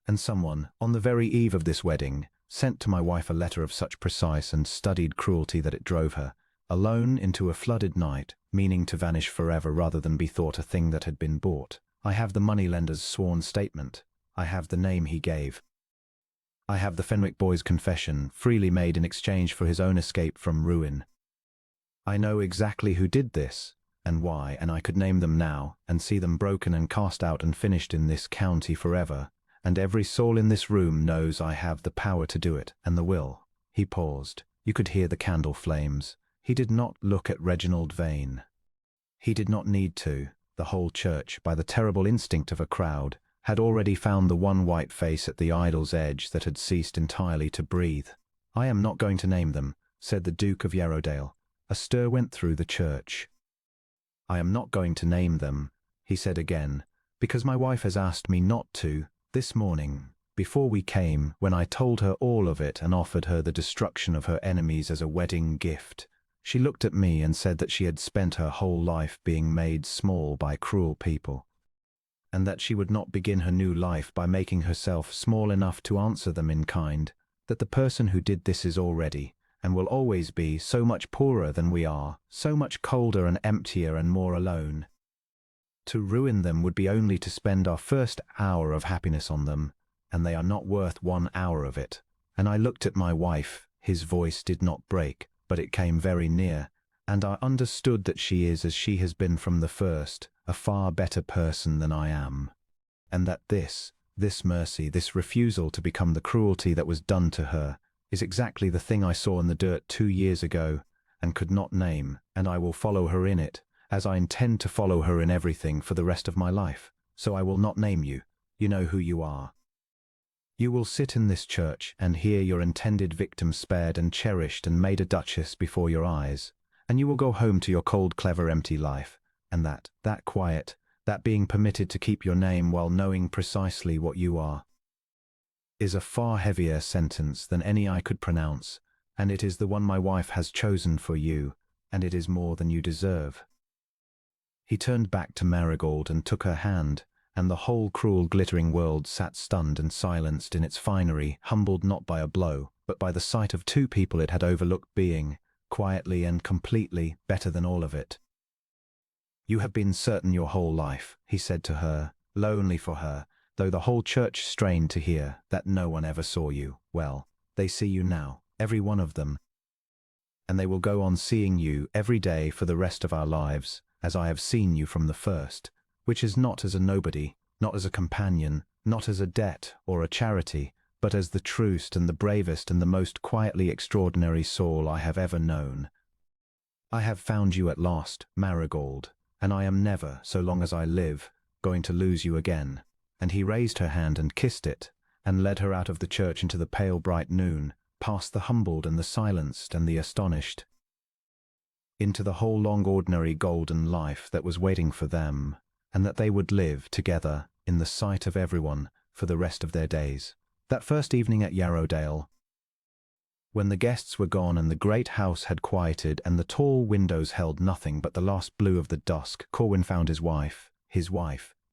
And someone, on the very eve of this wedding, sent to my wife a letter of such precise and studied cruelty that it drove her, alone into a flooded night, meaning to vanish forever rather than be thought a thing that had been bought. I have the moneylender's sworn statement. I have the name he gave. I have the Fenwick boy's confession, freely made in exchange for his own escape from ruin. I know exactly who did this, and why, and I could name them now, and see them broken and cast out and finished in this county forever, and every soul in this room knows I have the power to do it, and the will." He paused. You could hear the candle flames. He did not look at Reginald Vane. He did not need to. The whole church, by the terrible instinct of a crowd, had already found the one white face at the idol's edge that had ceased entirely to breathe. "I am not going to name them," said the Duke of Yarrowdale. A stir went through the church. "I am not going to name them," he said again, "because my wife has asked me not to. This morning, before we came, when I told her all of it and offered her the destruction of her enemies as a wedding gift, she looked at me and said that she had spent her whole life being made small by cruel people, and that she would not begin her new life by making herself small enough to answer them in kind, that the person who did this is already, and will always be, so much poorer than we are, so much colder and emptier and more alone. To ruin them would be only to spend our first hour of happiness on them, and they are not worth 1 hour of it. And I looked at my wife. His voice did not break, but it came very near, and I understood that she is, as she has been from the first, a far better person than I am. And that this mercy, this refusal to become the cruelty that was done to her, is exactly the thing I saw in the dirt 2 years ago, and could not name, and I will follow her in it, as I intend to follow her in everything for the rest of my life. So I will not name you. You know who you are. You will sit in this church and hear your intended victim spared and cherished and made a duchess before your eyes, and you will go home to your cold, clever, empty life, and that quiet, that being permitted to keep your name while knowing precisely what you are, is a far heavier sentence than any I could pronounce, and it is the one my wife has chosen for you, and it is more than you deserve. He turned back to Marigold and took her hand, and the whole cruel, glittering world sat stunned and silenced in its finery, humbled not by a blow, but by the sight of 2 people it had overlooked being, quietly and completely, better than all of it. You have been certain your whole life, he said to her, lonely for her, though the whole church strained to hear, that no one ever saw you. Well, they see you now, every one of them, and they will go on seeing you every day for the rest of our lives, as I have seen you from the first, which is not as a nobody, not as a companion, not as a debt or a charity, but as the truest and the bravest and the most quietly extraordinary soul I have ever known. I have found you at last, Marigold, and I am never, so long as I live, going to lose you again. And he raised her hand and kissed it, and led her out of the church into the pale bright noon, past the humbled and the silenced and the astonished, into the whole long ordinary golden life that was waiting for them, and that they would live together in the sight of everyone for the rest of their days. That first evening at Yarrowdale, when the guests were gone and the great house had quieted and the tall windows held nothing but the last blue of the dusk, Corwin found his wife.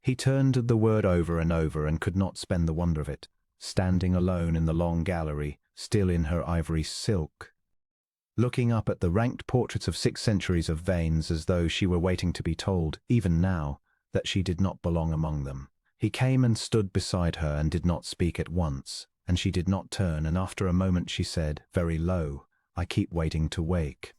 He turned the word over and over and could not spend the wonder of it, standing alone in the long gallery, still in her ivory silk, looking up at the ranked portraits of 6 centuries of Vanes as though she were waiting to be told, even now, that she did not belong among them. He came and stood beside her and did not speak at once, and she did not turn, and after a moment she said, very low, I keep waiting to wake.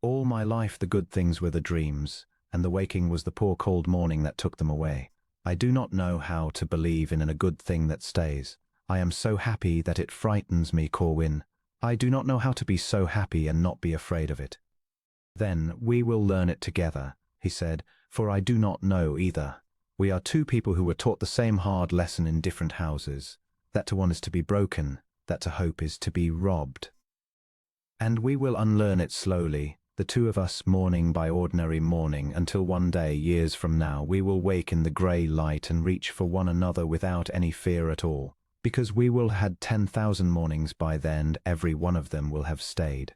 All my life the good things were the dreams, and the waking was the poor cold morning that took them away. I do not know how to believe in a good thing that stays. I am so happy that it frightens me, Corwin. I do not know how to be so happy and not be afraid of it. Then we will learn it together, he said, for I do not know either. We are 2 people who were taught the same hard lesson in different houses, that to want is to be broken, that to hope is to be robbed. And we will unlearn it slowly, the 2 of us morning by ordinary morning, until one day, years from now, we will wake in the grey light and reach for one another without any fear at all, because we will have had 10,000 mornings by then, and every one of them will have stayed.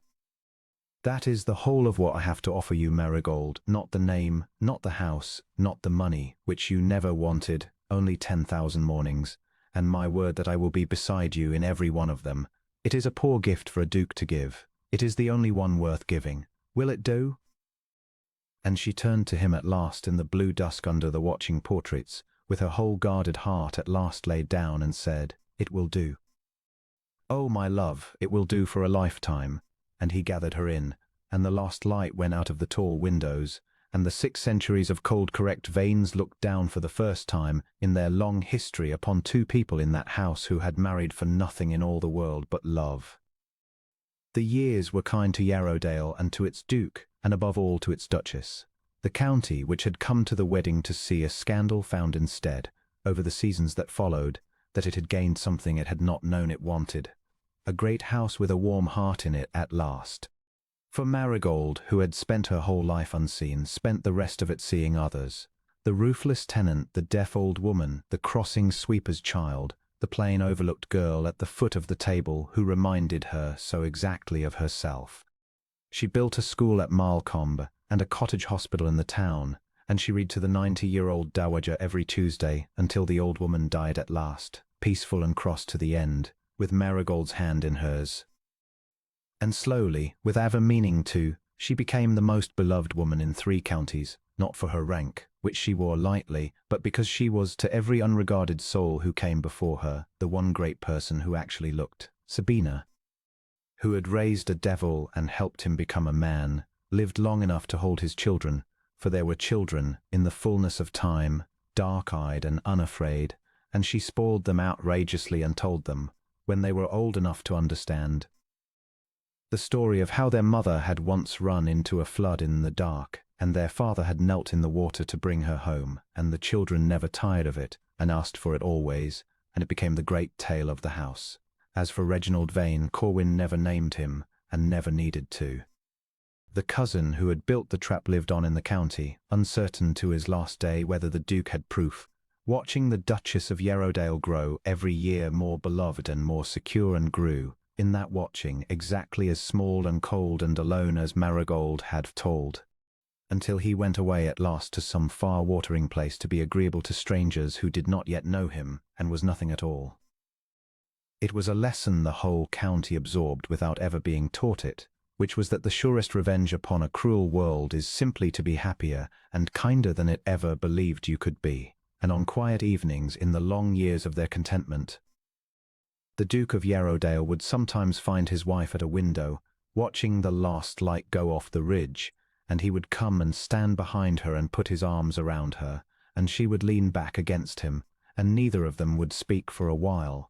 That is the whole of what I have to offer you, Marigold, not the name, not the house, not the money, which you never wanted, only 10,000 mornings, and my word that I will be beside you in every one of them. It is a poor gift for a duke to give. It is the only one worth giving. Will it do? And she turned to him at last in the blue dusk under the watching portraits, with her whole guarded heart at last laid down, and said, It will do. Oh, my love, it will do for a lifetime. And he gathered her in, and the last light went out of the tall windows, and the 6 centuries of cold correct Vanes looked down for the first time in their long history upon 2 people in that house who had married for nothing in all the world but love. The years were kind to Yarrowdale and to its duke, and above all to its duchess. The county, which had come to the wedding to see a scandal, found instead, over the seasons that followed, that it had gained something it had not known it wanted. A great house with a warm heart in it at last. For Marigold, who had spent her whole life unseen, spent the rest of it seeing others. The roofless tenant, the deaf old woman, the crossing sweeper's child, the plain overlooked girl at the foot of the table who reminded her so exactly of herself. She built a school at Malcombe and a cottage hospital in the town, and she read to the 90-year-old dowager every Tuesday until the old woman died at last, peaceful and cross to the end, with Marigold's hand in hers. And slowly, with ever meaning to, She became the most beloved woman in 3 counties, not for her rank, which she wore lightly, but because she was, to every unregarded soul who came before her, the one great person who actually looked. Sabina, who had raised a devil and helped him become a man, lived long enough to hold his children, for there were children, in the fullness of time, dark-eyed and unafraid, and she spoiled them outrageously and told them, when they were old enough to understand, the story of how their mother had once run into a flood in the dark, and their father had knelt in the water to bring her home, and the children never tired of it, and asked for it always, and it became the great tale of the house. As for Reginald Vane, Corwin never named him, and never needed to. The cousin who had built the trap lived on in the county, uncertain to his last day whether the Duke had proof, watching the Duchess of Yarrowdale grow every year more beloved and more secure, and grew, in that watching, exactly as small and cold and alone as Marigold had told, until he went away at last to some far watering place to be agreeable to strangers who did not yet know him, and was nothing at all. It was a lesson the whole county absorbed without ever being taught it, which was that the surest revenge upon a cruel world is simply to be happier and kinder than it ever believed you could be. And on quiet evenings in the long years of their contentment, the Duke of Yarrowdale would sometimes find his wife at a window, watching the last light go off the ridge, and he would come and stand behind her and put his arms around her, and she would lean back against him, and neither of them would speak for a while.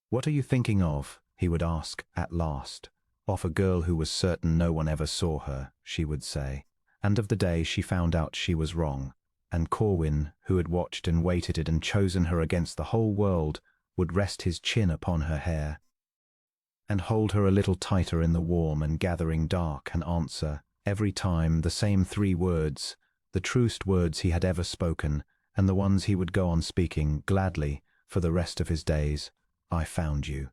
"What are you thinking of?" he would ask, at last. "Of a girl who was certain no one ever saw her," she would say, and of the day she found out she was wrong, and Corwin, who had watched and waited and chosen her against the whole world, would rest his chin upon her hair, and hold her a little tighter in the warm and gathering dark, and answer, every time, the same 3 words, the truest words he had ever spoken, and the ones he would go on speaking, gladly, for the rest of his days: "I found you."